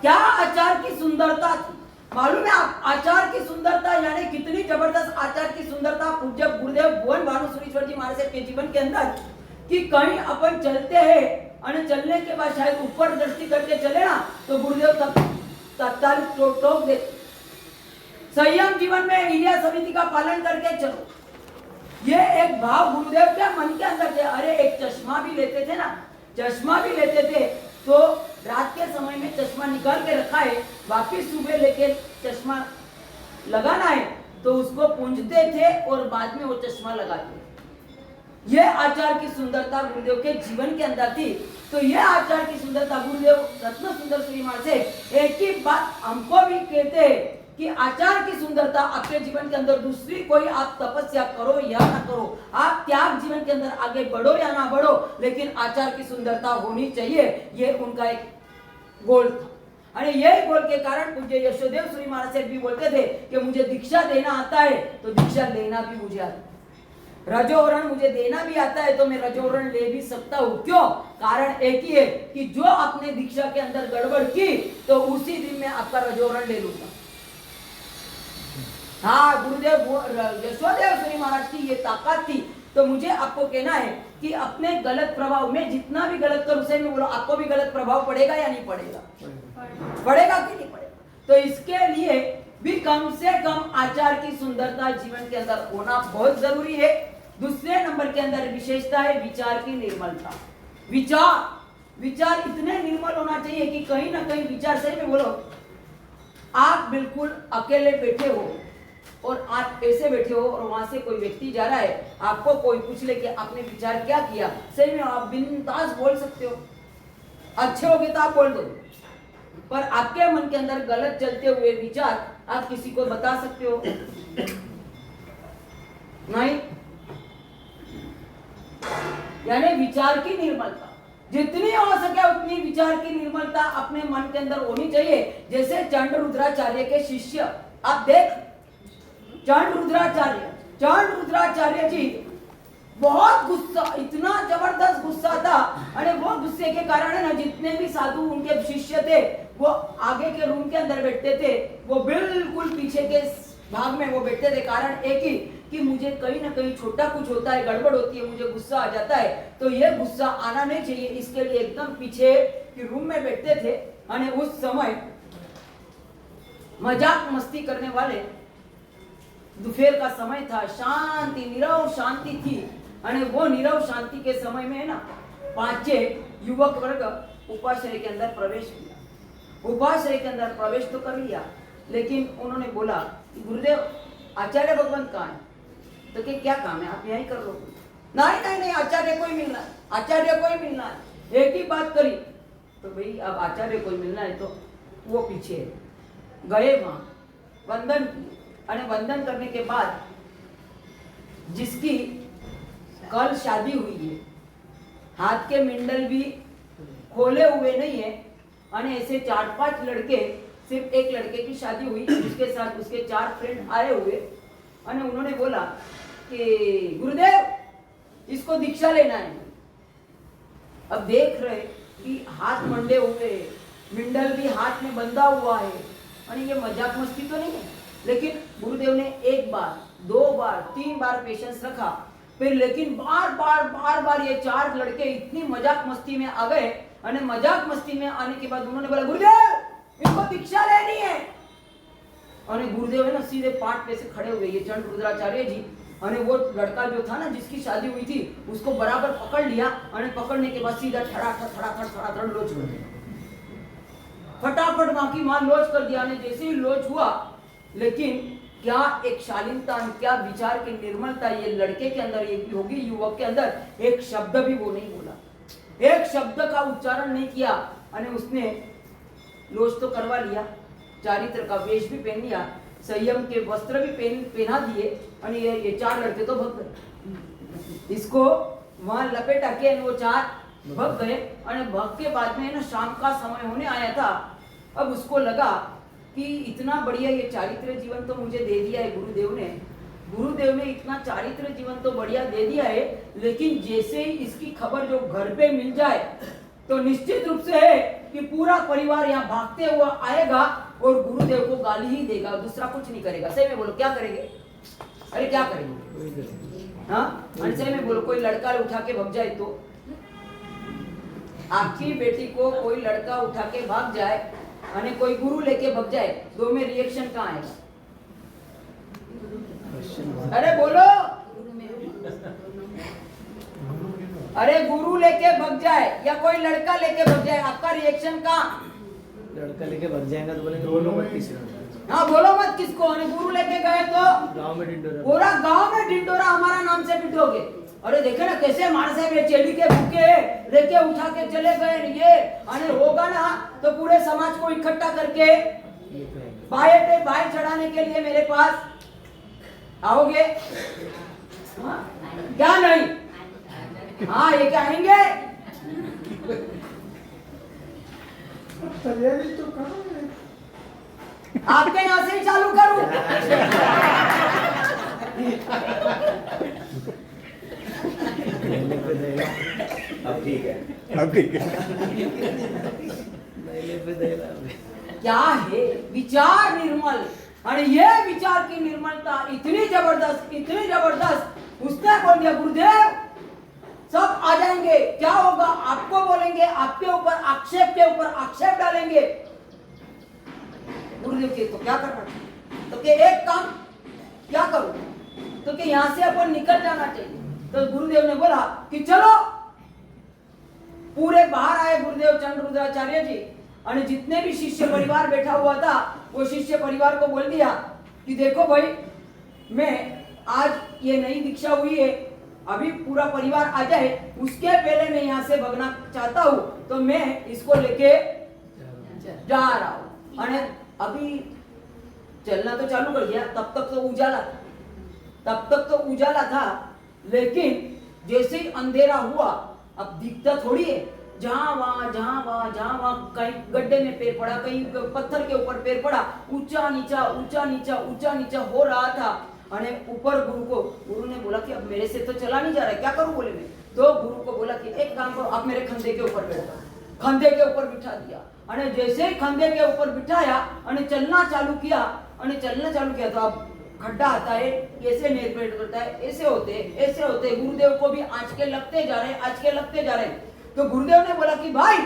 क्या आचार की सुंदरता थी, मालूम है आप? आचार की सुंदरता यानी कितनी जबरदस्त आचार की सुंदरता पूज्य गुरुदेव भुवन भानु सुरेश्वर जी महाराज के जीवन के अंदर, कि कहीं अपन चलते हैं और चलने के बाद शायद ऊपर दृष्टि करके चले ना, तो गुरुदेव तत्काल टोक दे, संयम जीवन में इलिया समिति का पालन करके चलो। ये एक भाव गुरुदेव के मन के अंदर थे। अरे एक चश्मा भी लेते थे ना, चश्मा भी लेते थे, तो रात के समय में चश्मा निकाल के रखा है, वापिस सुबह लेके चश्मा लगाना है, तो उसको पूंजते थे और बाद में वो चश्मा लगाते। ये आचार की सुंदरता गुरुदेव के जीवन के अंदर थी। तो ये आचार की सुंदरता गुरुदेव रत्न सुंदर श्रीमान से एक ही बात हमको भी कहते हैं कि आचार की सुंदरता आपके जीवन के अंदर, दूसरी कोई आप तपस्या करो या ना करो, आप त्याग जीवन के अंदर आगे बढ़ो या ना बढ़ो, लेकिन आचार की सुंदरता होनी चाहिए, ये उनका एक गोल था। अरे यही गोल के कारण पूज्य यशोदेव श्री महाराज से भी बोलते थे कि मुझे दीक्षा देना आता है तो दीक्षा लेना भी मुझे आता है, रजोवरण मुझे देना भी आता है तो मैं रजोवरण ले भी सकता हूँ। क्यों? कारण एक ही है कि जो आपने दीक्षा के अंदर गड़बड़ की तो उसी दिन में आपका रजोवरण ले लूंगा। हाँ, गुरुदेव यशोदेव श्री महाराज की ये ताकत थी। तो मुझे आपको कहना है कि अपने गलत प्रभाव में जितना भी गलत करूं, उसे में बोलो आपको भी गलत प्रभाव पड़ेगा या नहीं पड़ेगा? पड़ेगा कि नहीं पड़ेगा? तो इसके लिए भी कम से कम आचार की सुंदरता जीवन के अंदर होना बहुत जरूरी है। दूसरे नंबर के अंदर विशेषता है विचार की निर्मलता। विचार इतने निर्मल होना चाहिए कि कहीं ना कहीं विचार, सही में बोलो, आप बिल्कुल अकेले बैठे हो और आप ऐसे बैठे हो और वहां से कोई व्यक्ति जा रहा है, आपको कोई पूछ ले कि आपने विचार क्या किया, सही में आप बिंदास बोल सकते हो, अच्छे होगे तो आप बोल दो। पर आपके मन के अंदर गलत चलते हुए विचार आप किसी को बता सकते हो? नहीं। यानी विचार की निर्मलता जितनी हो सके उतनी विचार की निर्मलता अपने मन के अंदर होनी चाहिए। जैसे चंड रुद्राचार्य के शिष्य, आप देख, चंड रुद्राचार्य जी बहुत गुस्सा, इतना जबरदस्त गुस्सा था, अरे वो गुस्से के कारण है ना, जितने भी साधु उनके शिष्य थे वो आगे के रूम के अंदर बैठते थे, वो बिल्कुल पीछे के भाग में वो बैठते थे। कारण एक ही कि मुझे कहीं ना कहीं छोटा कुछ होता है, गड़बड़ होती है, मुझे गुस्सा आ जाता है, तो ये गुस्सा आना नहीं चाहिए, इसके लिए एकदम पीछे के रूम में बैठते थे। और उस समय मजाक मस्ती करने वाले, दोपहर का समय था, शांति, नीरव शांति थी। और वो नीरव शांति के समय में है ना, 5 युवक वर्ग उपाश्रय के अंदर प्रवेश किया। उपाश्रय के अंदर प्रवेश तो कर लिया, लेकिन उन्होंने बोला गुरुदेव आचार्य भगवान कहाँ है? तो क्या काम है, आप यहीं कर लो। नहीं, आचार्य को ही मिलना है, आचार्य को ही मिलना है। एक ही बात करी तो भाई अब आचार्य को ही मिलना है तो वो पीछे है। गए वहां, वंदन किए, અને वंदन करने के बाद जिसकी कल शादी हुई है, हाथ के मिंडल भी खोले हुए नहीं है, અને ऐसे 4-5 लड़के, सिर्फ एक लड़के की शादी हुई, उसके साथ उसके 4 फ्रेंड आए हुए, અને उन्होंने बोला कि गुरुदेव इसको दीक्षा लेना है। अब देख रहे कि हाथ मंडे हुए, मिंडल भी हाथ में बंधा हुआ है, और ये मजाक मस्ती तो नहीं है, लेकिन गुरुदेव ने 1 बार 2 बार 3 बार पेशेंस रखा, फिर लेकिन बार बार ये 4 लड़के इतनी मजाक मस्ती में आ गए, और मजाक मस्ती में आने के बाद उन्होंने बोला गुरुदेव इनको दीक्षा लेनी है, और गुरुदेव है ना सीधे पाट पे से खड़े हुए, ये चंड रुद्राचार्य जी, और वो लड़का जो था ना जिसकी शादी हुई थी उसको बराबर पकड़ लिया, और पकड़ने के बाद सीधा थड़ा लोच कर दिया, फटाफट वहां की मां लोच कर दिया, ने जैसे ही लोच हुआ, लेकिन क्या एक शालीनता, क्या विचार की निर्मलता ये लड़के के अंदर, ये योगी युवक के अंदर, एक शब्द भी वो नहीं बोला, एक शब्द का उच्चारण नहीं किया, और उसने लोच तो करवा लिया, चारित्र का वेश भी पहन लिया, संयम के वस्त्र भी पहना दिए, और ये 4 लड़के तो भग गए, इसको वहां लपेटा के वो 4 भग गए, और भग के बाद में ना शाम का समय होने आया था। अब उसको लगा कि इतना बढ़िया ये चारित्र जीवन तो मुझे दे दिया है गुरुदेव ने इतना चारित्र जीवन तो बढ़िया दे दिया है, लेकिन जैसे ही इसकी खबर जो घर पे मिल जाए तो निश्चित रूप से है कि पूरा परिवार यहाँ भागते हुआ आएगा और गुरुदेव को गाली ही देगा, दूसरा कुछ नहीं करेगा। सही में बोलो क्या करेंगे? अरे क्या करेंगे? हाँ, सही में बोलो, कोई लड़का उठा के भाग जाए तो, आपकी बेटी को कोई लड़का उठा के भाग जाए और कोई गुरु लेके भाग जाए, दो में रिएक्शन कहाँ आएगा? अरे बोलो, अरे गुरु लेके भाग जाए या कोई लड़का लेके भाग जाए, आपका रिएक्शन कहाँ? लड़का लेके भाग जाएगा तो बोलेंगे बोलो मत किसी को। हाँ बोलो मत किसको, गुरु लेके गए तो गांव में ढिंडोरा, पूरा गांव में ढिंडोरा हमारा नाम से पिटोगे। अरे देखे ना कैसे मानस है, चेली के भूखे लेके उठा के चले गए, ये अरे होगा ना तो पूरे समाज को इकट्ठा करके बाहे पे बाहे चढ़ाने के लिए मेरे पास आओगे? हाँ? क्या नहीं? हाँ ये क्या आएंगे? आपके यहाँ से ही चालू करूं? अब ठीक है। क्या है विचार निर्मल, और ये विचार की निर्मलता इतनी जबरदस्त, उसने बोल दिया गुरुदेव सब आ जाएंगे, क्या होगा? आपको बोलेंगे, आपके ऊपर आक्षेप के ऊपर आक्षेप डालेंगे। गुरुदेव के तो क्या करना चाहिए? तो कि एक काम क्या करूं? तो कि यहाँ से अपन निकल जाना चाहिए। तो गुरुदेव ने बोला कि चलो, पूरे बाहर आए गुरुदेव चंड रुद्राचार्य जी, और जितने भी शिष्य परिवार बैठा हुआ था वो शिष्य परिवार को बोल दिया कि देखो भाई, मैं आज ये नई दीक्षा हुई है, अभी पूरा परिवार आ जाए उसके पहले मैं यहाँ से भगना चाहता हूँ, तो मैं इसको लेके जा रहा हूँ। और अभी चलना तो चालू कर दिया, तब तक तो उजाला था, लेकिन जैसे ही अंधेरा हुआ, अब दिखता थोड़ी है, जहां वहां कहीं गड्ढे में पैर पड़ा, कहीं पत्थर के ऊपर पैर पड़ा, ऊंचा नीचा हो रहा था। और ऊपर गुरु ने बोला कि अब मेरे से तो चला नहीं जा रहा है, क्या करूं? बोले मैं तो गुरु को बोला कि एक काम करो, आप मेरे खंधे के ऊपर बैठो। खंधे के ऊपर बिठा दिया, और जैसे ही खंधे के ऊपर बिठाया और चलना चालू किया तो अब खड्डा आता है, ऐसे नेरपेट करता है, ऐसे होते गुरुदेव को भी आंचके लगते जा रहे हैं। तो गुरुदेव ने बोला कि भाई,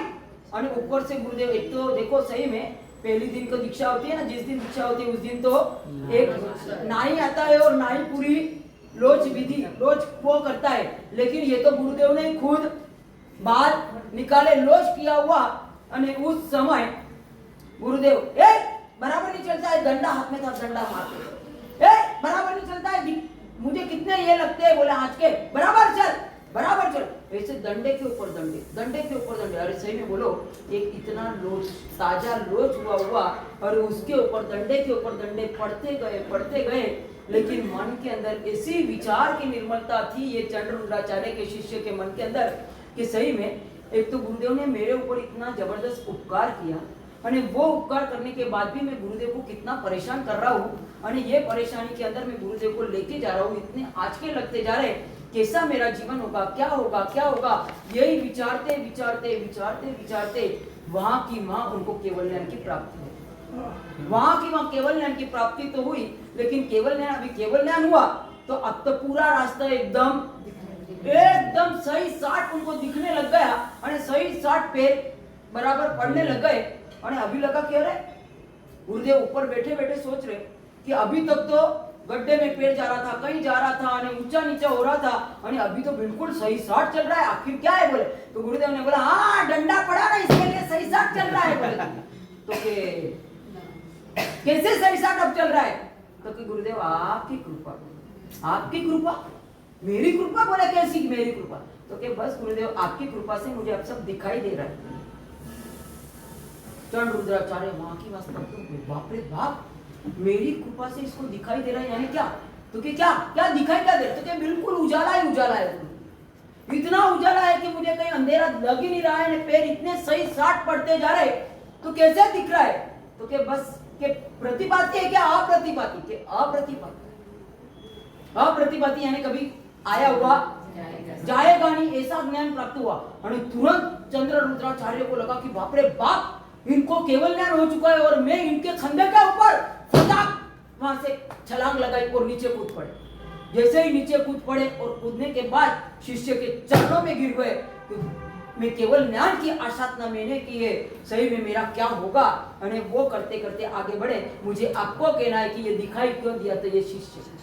और ऊपर से गुरुदेव, एक तो देखो सही में पहली दिन को दीक्षा होती है ना, जिस दिन दीक्षा होती है उस दिन तो एक नाई आता है और नाई पूरी लोच वो करता है, लेकिन ये तो गुरुदेव ने खुद बाहर निकाले लोच किया हुआ। और उस समय गुरुदेव बराबर नहीं चलता है, डंडा हाथ में था, डंडा मारते बराबर नहीं चलता है, मुझे कितने ये लगते हैं, बोले आज के बराबर चल, बराबर चल, ऐसे डंडे के ऊपर डंडे, डंडे के ऊपर डंडे। अरे सही में बोलो, एक इतना लोच, ताजा लोच हुआ और उसके ऊपर डंडे के ऊपर डंडे पड़ते गए, लेकिन मन के अंदर ऐसी विचार की निर्मलता थी ये चंद्ररुद्राचार्य के शिष्य के मन के अंदर कि सही में एक तो गुरुदेव ने मेरे ऊपर इतना जबरदस्त उपकार किया, અને वो उपकार करने के बाद भी मैं गुरुदेव को कितना परेशान कर रहा हूँ, અને ये परेशानी के अंदर मैं गुरुदेव को लेके जा रहा हूँ, इतने आंचके लगते जा रहे, कैसा मेरा जीवन होगा, क्या होगा, यही विचारते विचारते विचारते विचारते वहां की माँ उनको केवल ज्ञान की प्राप्ति हुई। वहां की माँ केवल ज्ञान की प्राप्ति तो हुई, लेकिन केवल ज्ञान हुआ तो अब तो पूरा रास्ता एकदम सही 60 उनको दिखने लग गया, और सही 60 पैर बराबर पड़ने लग गए। और अभी लगा क्या रहे, गुरुदेव ऊपर बैठे बैठे सोच रहे कि अभी तक तो गड्ढे में पैर जा रहा था, कहीं जा रहा था, और ऊंचा नीचा हो रहा था, और अभी तो बिल्कुल सही 60 चल रहा है, आखिर क्या है बोले। तो गुरुदेव ने बोला हाँ डंडा पड़ा ना इसके लिए सही 60 चल रहा है बोले। तो कैसे सही 60 अब चल रहा है, तो कि गुरुदेव आपकी कृपा, मेरी कृपा बोले कैसी मेरी कृपा, तो कि बस गुरुदेव आपकी कृपा से मुझे अब सब दिखाई दे रहा है। चंद्ररुद्राचार्य माँ की वास्तव तो बाप रे बाप, मेरी कृपा से इसको दिखाई दे रहा है, यानी क्या, तो कि क्या दिखाई क्या दे रहा है, तो कि बिल्कुल उजाला ही उजाला है, इतना उजाला है कि मुझे कहीं अंधेरा लग ही नहीं रहा है, पैर इतने सही 60 पड़ते जा रहे, तो कैसे दिख रहा है, तो कि बस के प्रतिपाती है क्या अप्रतिपाती, के अप्रतिपाती यानी कभी आया हुआ जाएगा नहीं, ऐसा ज्ञान प्राप्त हुआ। और तुरंत चंद्ररुद्राचार्य को लगा कि बाप रे बाप, इनको केवल ज्ञान हो चुका है और मैं इनके खंडे के ऊपर फटाक वहां से छलांग लगाई और नीचे कूद पड़े। जैसे ही नीचे कूद पड़े और कूदने के बाद शिष्य के चरणों में गिर गए, तो मैं केवल ज्ञान की आशा न मैंने की है, सही में मेरा क्या होगा। और वो करते करते आगे बढ़े, मुझे आपको कहना है कि ये दिखाई क्यों दिया, तो ये शिष्य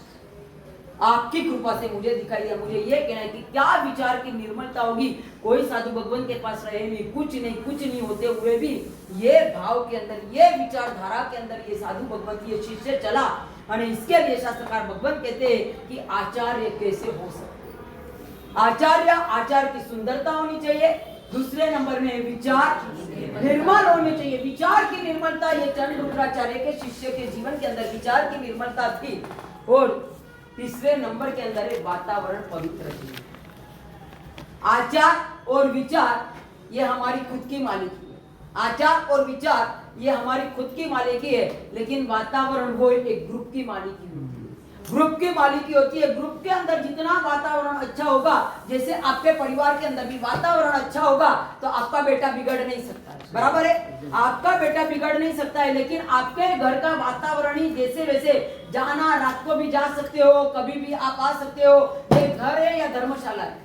आपकी कृपा से मुझे दिखाई दिया। मुझे ये कहना है कि क्या विचार की निर्मलता होगी, कोई साधु भगवान के पास रहे नहीं, कुछ नहीं होते हुए भी ये भाव के अंदर, ये विचारधारा के अंदर ये साधु भगवान ये शिष्य चला। और इसके लिए शास्त्रकार भगवान कहते हैं कि आचार्य कैसे हो सकते, आचार की सुंदरता होनी चाहिए, दूसरे नंबर में विचार निर्मल होने चाहिए। विचार की निर्मलता ये चंद्ररुद्राचार्य के शिष्य के जीवन के अंदर विचार की निर्मलता थी। और तीसरे नंबर के अंदर एक वातावरण पवित्र चाहिए। आचार और विचार ये हमारी खुद की मालिकी है, आचार और विचार ये हमारी खुद की मालिकी है, लेकिन वातावरण वो एक ग्रुप की मालिकी होती है, ग्रुप की मालिकी होती है। ग्रुप के अंदर जितना वातावरण अच्छा होगा, जैसे आपके परिवार के अंदर भी वातावरण अच्छा होगा, तो आपका बेटा बिगड़ नहीं सकता है, बराबर है, आपका बेटा बिगड़ नहीं सकता है। लेकिन आपके घर का वातावरण ही जैसे वैसे, जाना रात को भी जा सकते हो, कभी भी आप आ सकते हो, ये घर है या धर्मशाला है,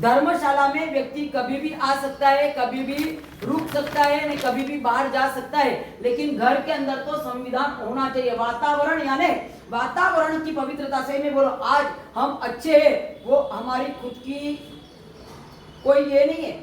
धर्मशाला में व्यक्ति कभी भी आ सकता है, कभी भी रुक सकता है, नहीं कभी भी बाहर जा सकता है, लेकिन घर के अंदर तो संविधान होना चाहिए। वातावरण यानी वातावरण की पवित्रता से में बोलो, आज हम अच्छे हैं, वो हमारी खुद की कोई ये नहीं है,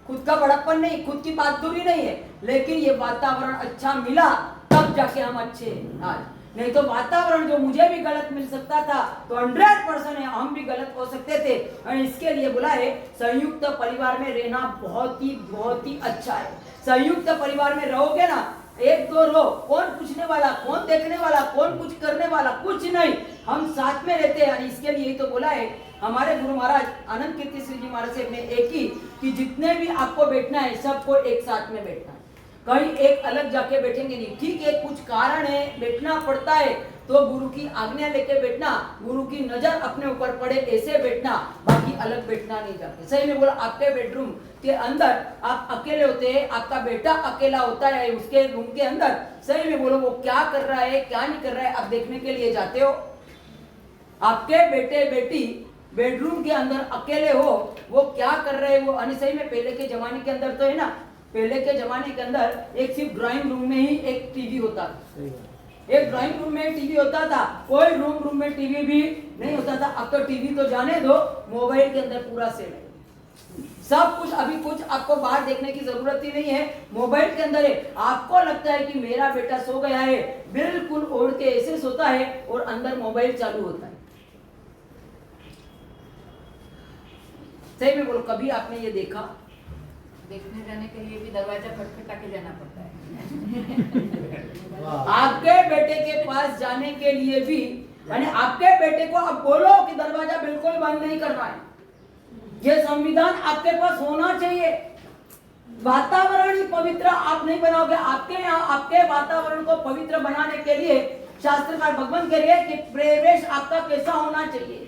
खुद का बड़प्पन नहीं, खुद की बहादुरी नहीं है, लेकिन ये वातावरण अच्छा मिला तब जाके हम अच्छे हैं आज। नहीं तो वातावरण जो मुझे भी गलत मिल सकता था, तो 100% है हम भी गलत हो सकते थे। और इसके लिए बोला है संयुक्त परिवार में रहना बहुत ही अच्छा है। संयुक्त परिवार में रहोगे ना, एक दो रहो, कौन पूछने वाला, कौन देखने वाला, कौन कुछ करने वाला, कुछ नहीं, हम साथ में रहते हैं। इसके लिए तो बोला है हमारे गुरु महाराज आनंद कीर्ति श्री जी महाराज से ने एक ही कि जितने भी आपको बैठना है सबको एक साथ में बैठना है, कहीं एक अलग जाके बैठेंगे नहीं। ठीक है, कुछ कारण है बैठना पड़ता है, तो गुरु की आज्ञा लेके बैठना, गुरु की नजर अपने ऊपर पड़े ऐसे बैठना, बाकी अलग बैठना नहीं जाके। सही में बोला, आपके बेडरूम के अंदर आप अकेले होते हैं, आपका बेटा अकेला होता है उसके रूम के अंदर, सही में बोलो वो क्या कर रहा है क्या नहीं कर रहा है आप देखने के लिए जाते हो। आपके बेटे बेटी बेडरूम के अंदर अकेले हो, वो क्या कर रहे हैं वो, सही में पहले के जमाने के अंदर तो है ना, पहले के जमाने के अंदर एक सिर्फ ड्राइंग रूम में ही एक टीवी होता था, एक ड्राइंग रूम में टीवी होता था, कोई रूम में टीवी भी नहीं होता था। अब तो टीवी तो जाने दो, मोबाइल के अंदर पूरा सेट है, सब कुछ, अभी कुछ आपको बाहर देखने की जरूरत ही नहीं है, मोबाइल के अंदर है। आपको लगता है कि मेरा बेटा सो गया है, बिल्कुल ओढ़ के ऐसे सोता है और अंदर मोबाइल चालू होता है। सही में बोलो, कभी आपने ये देखा? देखने जाने के लिए भी दरवाजा खटखटा के जाना पड़ता है। आपके बेटे के पास जाने के लिए भी, यानी आपके बेटे को अब बोलो कि दरवाजा बिल्कुल बंद नहीं करना है, ये संविधान आपके पास होना चाहिए। वातावरण ही पवित्र आप नहीं बनाओगे, आपके यहाँ आपके वातावरण को पवित्र बनाने के लिए शास्त्रकार भगवान कह रहे हैं कि प्रवेश आपका कैसा होना चाहिए।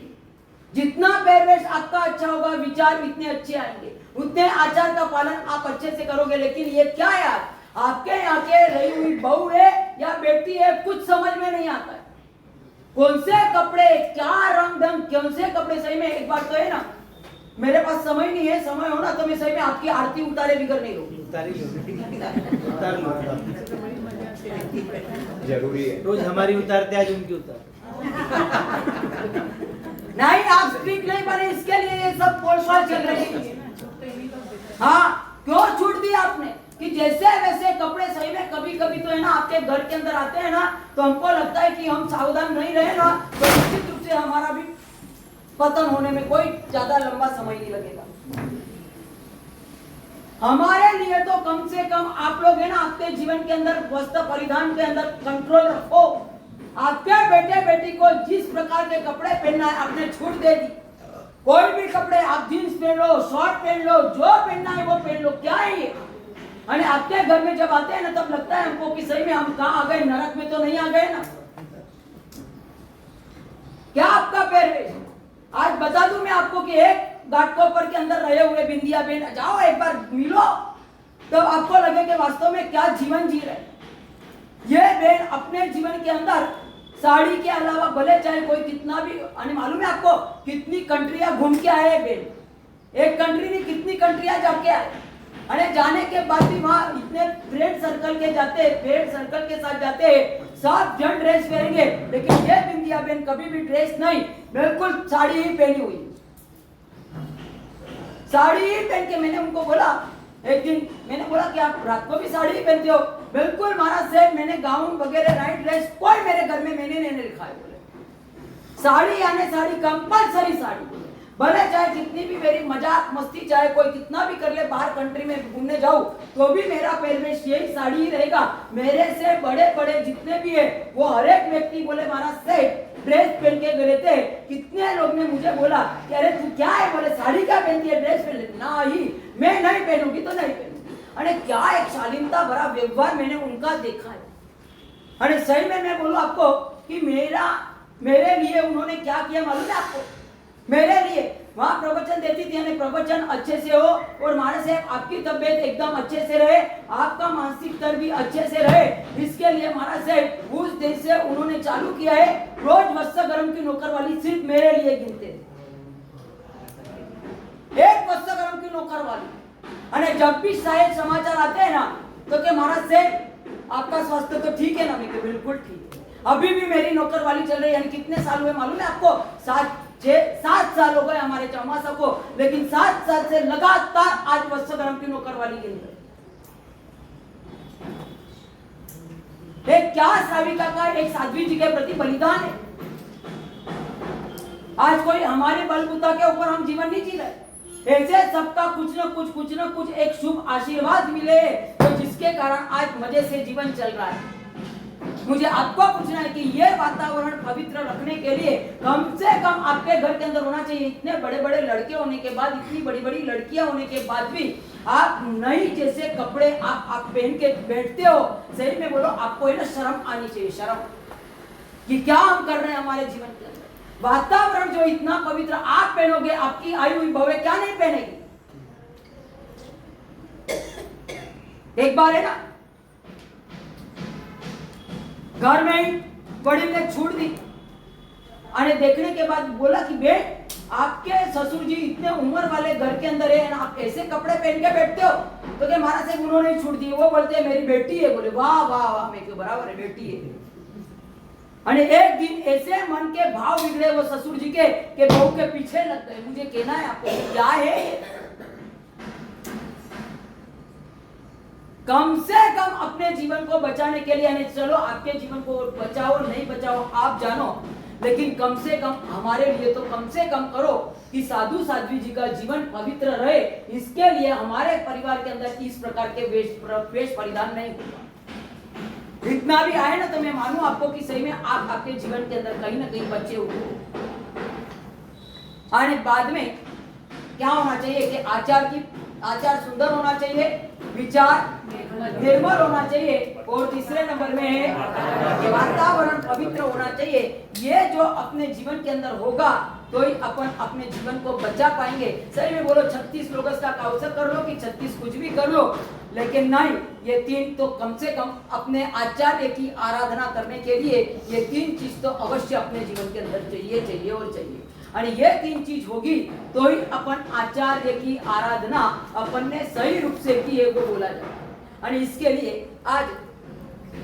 जितना प्रवेश आपका अच्छा होगा, विचार इतने अच्छे आएंगे, उतने आचार का पालन आप अच्छे से करोगे। लेकिन ये क्या यार, आपके यहाँ के रही हुई बहू है या बेटी है, कुछ समझ में नहीं आता है। कौन से कपड़े, क्या रंग ढंग, कौन से कपड़े, सही में एक बार तो है ना, मेरे पास समय नहीं है, समय हो ना तो मैं सही में आपकी आरती उतारे बिगर नहीं रहूंगी। उतार लो। जरूरी है। रोज हमारी उतारते, आज उनकी उतार। नहीं, आप स्ट्रिक्ट नहीं बने, इसके लिए ये सब पोलपाल चल रही है। हाँ, क्यों छूट दी आपने कि जैसे वैसे कपड़े, सही में कभी कभी तो है ना, आपके घर के अंदर आते हैं ना, तो हमको लगता है कि हम सावधान नहीं रहे ना तो निश्चित रूप से हमारा भी पतन होने में कोई ज्यादा लंबा समय नहीं लगेगा। हमारे लिए तो कम से कम आप लोग है ना, आपके जीवन के अंदर वस्त्र परिधान के अंदर कंट्रोल रखो। आपके बेटे बेटी को जिस प्रकार के कपड़े पहनना है आपने छूट दे दी। कोई भी कपड़े, आप जींस पहन लो, शॉर्ट पहन लो, जो पहनना है वो पहन लो, क्या है ये? अरे आपके घर में जब आते हैं ना तब लगता है हमको कि सही में हम कहाँ आ गए, नरक में तो नहीं आ गए ना। क्या आपका पहरवेश? आज बता दूं मैं आपको कि एक घाटकोपर के अंदर रहे हुए बिंदिया बहन जाओ, एक बार मिलो, तो आपको लगे कि वास्तव में क्या जीवन जी रहे। ये बहन अपने जीवन के अंदर साड़ी के अलावा भले चाहे कोई कितना भी, मालूम है आपको कितनी कंट्रियां घूम के आए बहन, एक कंट्री नहीं कितनी कंट्रियां जाके आए। अरे जाने के बाद भी वहां इतने फ्रेंड सर्कल के जाते, फ्रेंड सर्कल के साथ जाते, सब जन ड्रेस पहनेंगे, लेकिन ये बिंदिया बहन कभी भी ड्रेस नहीं, बिल्कुल साड़ी ही पहनी हुई, साड़ी ही पहन के। मैंने उनको बोला एक दिन, मैंने बोला कि आप रात को भी साड़ी ही पहनते हो? बिल्कुल महाराज साहब, मैंने गाउन वगैरह नाइट ड्रेस कोई मेरे घर में मैंने नहीं लिखा है। बोले साड़ी यानी साड़ी, कंपलसरी साड़ी। भले चाहे जितनी भी मेरी मजाक मस्ती, चाहे कोई कितना भी कर ले, बाहर कंट्री में घूमने जाऊं तो भी मेरा पहरवेश यही साड़ी ही रहेगा। मेरे से बड़े बड़े जितने भी है वो हर एक व्यक्ति बोले महाराज साहब ड्रेस पहन के गए थे। कितने लोग ने मुझे बोला कि अरे तू क्या है, बोले साड़ी क्या पहनती है, ड्रेस पहन लेती ना ही, मैं नहीं पहनूंगी तो नहीं पहनूंगी। अरे क्या एक शालीनता भरा व्यवहार मैंने उनका देखा है। अरे सही में मैं बोलूं आपको कि मेरे लिए उन्होंने क्या किया मालूम है आपको? मेरे लिए वहां प्रवचन देती थी, यानी प्रवचन अच्छे से हो और महाराज साहब आपकी तबीयत एकदम अच्छे से रहे, आपका मानसिक स्तर भी अच्छे से रहे, इसके लिए महाराज साहब उस दिन से उन्होंने चालू किया है, रोज वस्त्र गरम की नौकर वाली सिर्फ मेरे लिए गिनते थे, एक वस्त्र गरम की नौकर वाली। अरे जब भी शायद समाचार आते हैं ना तो क्या महाराज साहब आपका स्वास्थ्य तो ठीक है ना? मैं बिल्कुल ठीक है, अभी भी मेरी नौकर वाली चल रही है। यानी कितने साल हुए मालूम है आपको? 7 साल हो गए हमारे चौमासा को, लेकिन 7 साल से लगातार आज वत्स गरम की नौकर वाली गिन रही। क्या श्राविका का एक साध्वी जी के प्रति बलिदान है। आज कोई हमारे बलबूता के ऊपर हम जीवन नहीं जी रहे, ऐसे सबका कुछ न कुछ एक शुभ आशीर्वाद मिले तो जिसके कारण आज मजे से जीवन चल रहा है। मुझे आपको पूछना है कि ये वातावरण पवित्र रखने के लिए कम से कम आपके घर के अंदर होना चाहिए। इतने बड़े बड़े लड़के होने के बाद, इतनी बड़ी बड़ी लड़कियां होने के बाद भी आप नई जैसे कपड़े आप पहन के बैठते हो, सही में बोलो आपको है ना शर्म आनी चाहिए, शर्म कि क्या हम कर रहे हैं हमारे जीवन के अंदर। वातावरण जो इतना पवित्र आप पहनोगे, आपकी आई हुई बहू क्या नहीं पहनेगी। एक बार है ना घर में बड़ी ने छूट दी, अरे देखने के बाद बोला कि बेट आपके ससुर जी इतने उम्र वाले घर के अंदर है ना, आप ऐसे कपड़े पहन के बैठते हो। तो क्या महाराज साहब उन्होंने छूट दी, वो बोलते हैं मेरी बेटी है। बोले वाह वाह वाह, मैं क्यों बराबर है, बेटी है। अरे एक दिन ऐसे मन के भाव बिगड़े वो ससुर जी के बहू के पीछे लग गए। मुझे कहना है आपको क्या है, कम से कम अपने जीवन को बचाने के लिए, चलो आपके जीवन को बचाओ नहीं बचाओ आप जानो, लेकिन कम से कम हमारे लिए तो कम से कम करो कि साधु साध्वी जी का जीवन पवित्र रहे। इसके लिए हमारे परिवार के अंदर इस प्रकार के वेश परिधान नहीं होगा। इतना भी आए ना तो मैं मानूं आपको कि सही में आप आपके जीवन के अंदर कहीं ना कहीं बचे हुए हो। और बाद में क्या होना चाहिए कि आचार सुंदर होना चाहिए, विचार निर्मल होना चाहिए, और तीसरे नंबर में है वातावरण पवित्र होना चाहिए। ये जो अपने जीवन के अंदर होगा तो ही अपन अपने जीवन को बचा पाएंगे। सही में बोलो 36 लोगों का काउंसर कर लो कि 36 कुछ भी कर लो, लेकिन नहीं, ये 3 तो कम से कम अपने आचार्य की आराधना करने के लिए ये 3 चीज तो अवश्य अपने जीवन के अंदर चाहिए और चाहिए। और ये 3 चीज होगी तो ही अपन आचार्य की आराधना अपन ने सही रूप से की है वो बोला जाए। और इसके लिए आज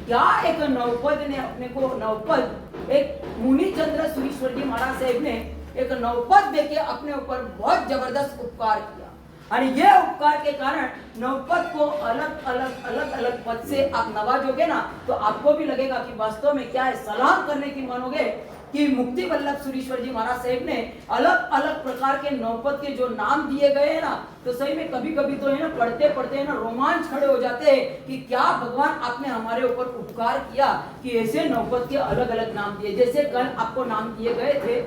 क्या एक नवपद ने अपने को नवपद एक मुनि चंद्र सुरीश्वर जी महाराज साहब ने एक नवपद देके अपने ऊपर बहुत जबरदस्त उपकार किया। और ये उपकार के कारण नवपद को अलग अलग पद से आप नवाजोगे ना तो आपको भी लगेगा कि वास्तव में क्या है, सलाम करने की मानोगे कि मुक्ति वल्लभ सुरीश्वर जी महाराज साहब ने अलग अलग प्रकार के नवपद के जो नाम दिए गए हैं ना, तो सही में कभी कभी तो है ना पढ़ते पढ़ते ना रोमांच खड़े हो जाते हैं कि क्या भगवान आपने हमारे ऊपर उपकार किया कि ऐसे नवपद के अलग अलग नाम दिए। जैसे कल आपको नाम दिए गए थे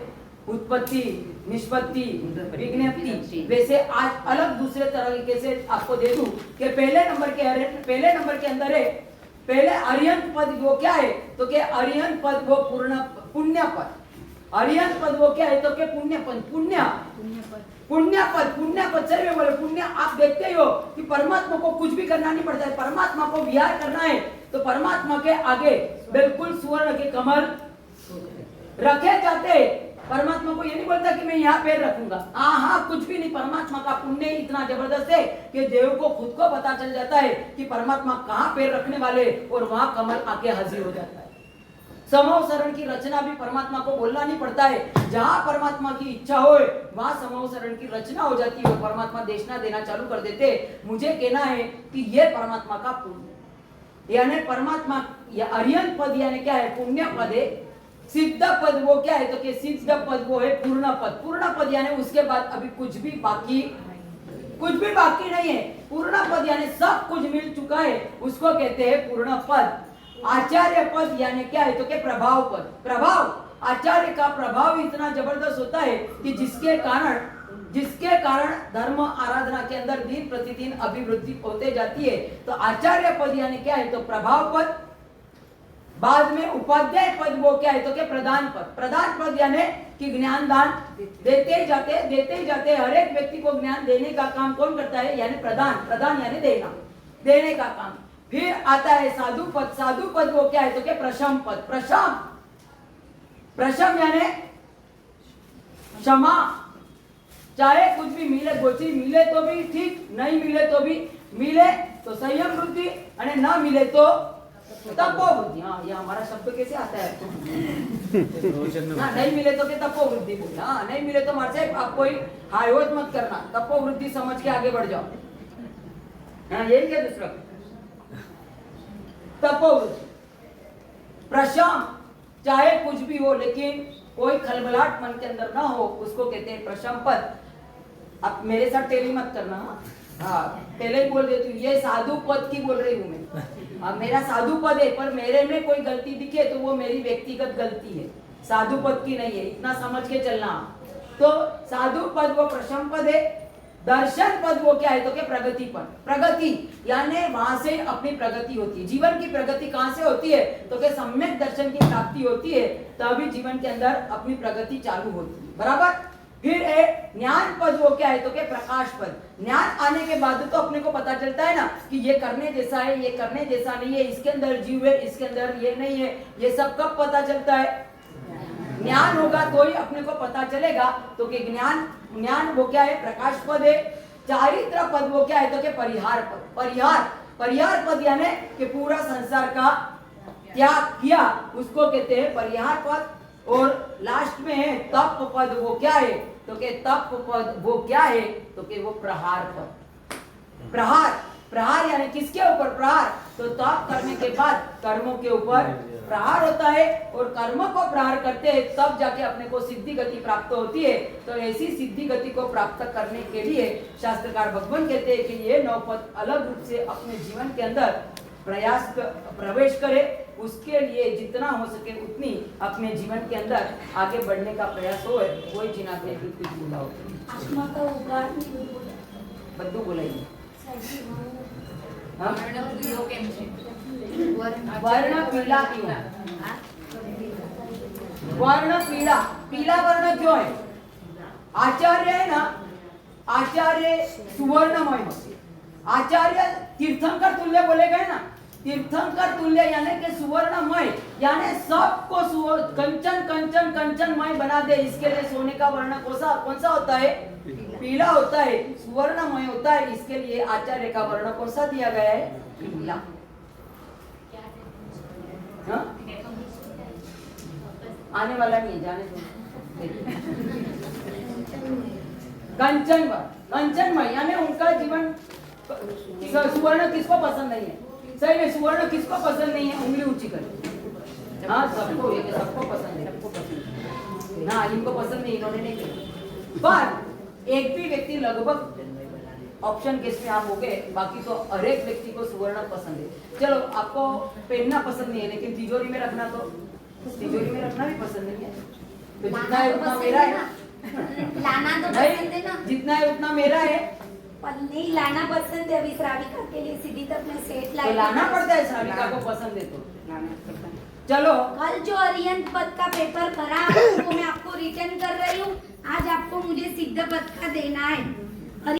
उत्पत्ति, निष्पत्ति, विज्ञप्ति, वैसे आज अलग दूसरे तरीके से आपको दे दूं कि पहले नंबर के अंदर है पहले अर्यंत पद वो क्या है तो कि अर्यंत पद वो पुण्य पद। अर्यंत पद वो क्या है तो कि पुण्य पद, पुण्य पद सही में बोले पुण्य। आप देखते ही हो कि परमात्मा को कुछ भी करना नहीं पड़ता है, परमात्मा को विहार करना है तो परमात्मा के आगे बिल्कुल सुवर्ण के कमल रखे जाते। परमात्मा को ये नहीं बोलता कि मैं यहाँ पैर रखूंगा, हाँ कुछ भी नहीं। परमात्मा का पुण्य इतना जबरदस्त है कि देव को खुद को पता चल जाता है कि परमात्मा कहाँ पैर रखने वाले और वहां कमल आके हाजिर हो जाता है। समूह शरण की रचना भी परमात्मा को बोलना नहीं पड़ता है, जहां परमात्मा की इच्छा हो वहां समूह शरण की रचना हो जाती है, परमात्मा देशना देना चालू कर देते। मुझे कहना है कि ये परमात्मा का पुण्य यानी परमात्मा या अर्यंत पद यानी क्या है, पुण्य पद है। सिद्ध पद वो क्या है तो कि सिद्ध पद वो है पूर्ण पद यानी उसके बाद अभी कुछ भी बाकी नहीं है। पूर्ण पद यानी सब कुछ मिल चुका है, उसको कहते हैं पूर्ण पद। आचार्य पद यानी क्या है तो कि प्रभाव पद। आचार्य का प्रभाव इतना जबरदस्त होता है कि जिसके कारण धर्म आराधना के अंदर दिन प्रतिदिन अभिवृद्धि होते जाती है। तो आचार्य पद यानी क्या है तो प्रभाव पद। बाद में उपाध्याय पद वो क्या है तो कि प्रधान पद यानी कि ज्ञान दान देते ही जाते हर एक व्यक्ति को ज्ञान देने का काम कौन करता है यानी प्रधान यानी देने का काम। फिर आता है साधु पद वो क्या है तो कि प्रशम पद। प्रशम यानी क्षमा, चाहे कुछ भी मिले, गोची मिले तो भी ठीक, नहीं मिले तो भी मिले तो संयम वृद्धि, और ना मिले तो तपोवृद्धि। हाँ, ये हमारा शब्द कैसे आता है नहीं मिले तो क्या तपोवृद्धि बोला, हाँ नहीं मिले तो मार से आप कोई हायोज मत करना, तपोवृद्धि समझ के आगे बढ़ जाओ। हाँ यही क्या दूसरा तपोवृद्धि। प्रशम चाहे कुछ भी हो लेकिन कोई खलबलाहट मन के अंदर ना हो, उसको कहते हैं प्रशम पद। अब मेरे साथ टेली मत करना, हाँ पहले ही बोल देती हूँ ये साधु पद की बोल रही हूँ मैं। अब मेरा साधु पद है पर मेरे में कोई गलती दिखे तो वो मेरी व्यक्तिगत गलती है, साधु पद की नहीं है, इतना समझ के चलना। तो साधु पद वो प्रशम पद है। दर्शन पद वो क्या है तो क्या प्रगति पद। प्रगति यानी वहां से अपनी प्रगति होती है। जीवन की प्रगति कहां से होती है तो क्या सम्यक दर्शन की प्राप्ति होती है, तभी जीवन के अंदर अपनी प्रगति चालू होती है, बराबर। फिर ज्ञान पद वो क्या है तो क्या प्रकाश पद। ज्ञान आने के बाद तो अपने को पता चलता है ना कि ये करने जैसा है, ये करने जैसा नहीं है, इसके अंदर जीव है, इसके अंदर ये नहीं है। ये सब कब पता चलता है, ज्ञान होगा तो ही अपने को पता चलेगा। तो कि ज्ञान वो क्या है प्रकाश पद है। चारित्र पद वो क्या है तो कि परिहार पद। परिहार पद यानी कि पूरा संसार का त्याग किया, उसको कहते हैं परिहार पद। और लास्ट में है तप पद वो क्या है तो कि तप पद वो क्या है तो कि वो प्रहार पद। प्रहार यानी किसके ऊपर प्रहार, तो तप करने के बाद कर्मों के ऊपर प्रहार होता है और कर्म को प्रहार करते हैं तब जाके अपने को सिद्धि गति प्राप्त होती है। तो ऐसी सिद्धि गति को प्राप्त करने के लिए शास्त्रकार भगवान कहते हैं कि ये 9 पद अलग रूप से अपने जीवन के अंदर प्रवेश करे, उसके लिए जितना हो सके उतनी अपने जीवन के अंदर आगे बढ़ने का प्रयास हो। कोई चिन्ह नहीं कि कुछ बोला हो आत्मा का उगार नहीं बोला। बद्दू बोलाइए। हाँ? वर्ण पीळो केम छे? वर्ण पीला क्यों? वर्ण पीला, पीला वर्ण क्यों है? आचार्य है ना, आचार्य सुवर्णमय होते, आचार्य तीर्थंकर तुल्य बोले गए ना, तीर्थंकर तुल्य यानी कि सुवर्णमय, यानी सबको कंचन कंचन कंचनमय बना दे। इसके लिए सोने का वर्ण कौन सा होता है? पीला होता है, सुवर्णमय होता है। इसके लिए आचार्य का वर्ण कौन सा दिया गया है? पीला। हाँ? आने वाला नहीं है, जाने दो। कंचनमय यानी उनका जीवन, सुवर्ण किसको पसंद नहीं है? सही है, सुवर्ण किसको पसंद नहीं है? उंगली ऊंची कर। हाँ, सबको, ये सबको पसंद है, सबको पसंद है। हाँ, इनको पसंद नहीं, इन्होंने नहीं किया। पर एक भी व्यक्ति, लगभग ऑप्शन केस में आप हो गए, बाकी तो हर एक व्यक्ति को सुवर्ण पसंद है। चलो, आपको पहनना पसंद नहीं है, लेकिन तिजोरी में रखना, तो तिजोरी में रखना भी पसंद नहीं है। तो जितना है उतना मेरा है, लाना तो पसंद है ना, जितना है उतना मेरा है। पर नहीं लाना पसंद है। अभी श्राविका के लिए सीधी तक में सेट तो लाई, लाना पड़ता है, श्राविका को पसंद है तो चलो। कल जो अरिहंत पद का पेपर करा वो मैं आपको रिटर्न कर रही हूँ। आज आपको मुझे सिद्ध पद का देना है।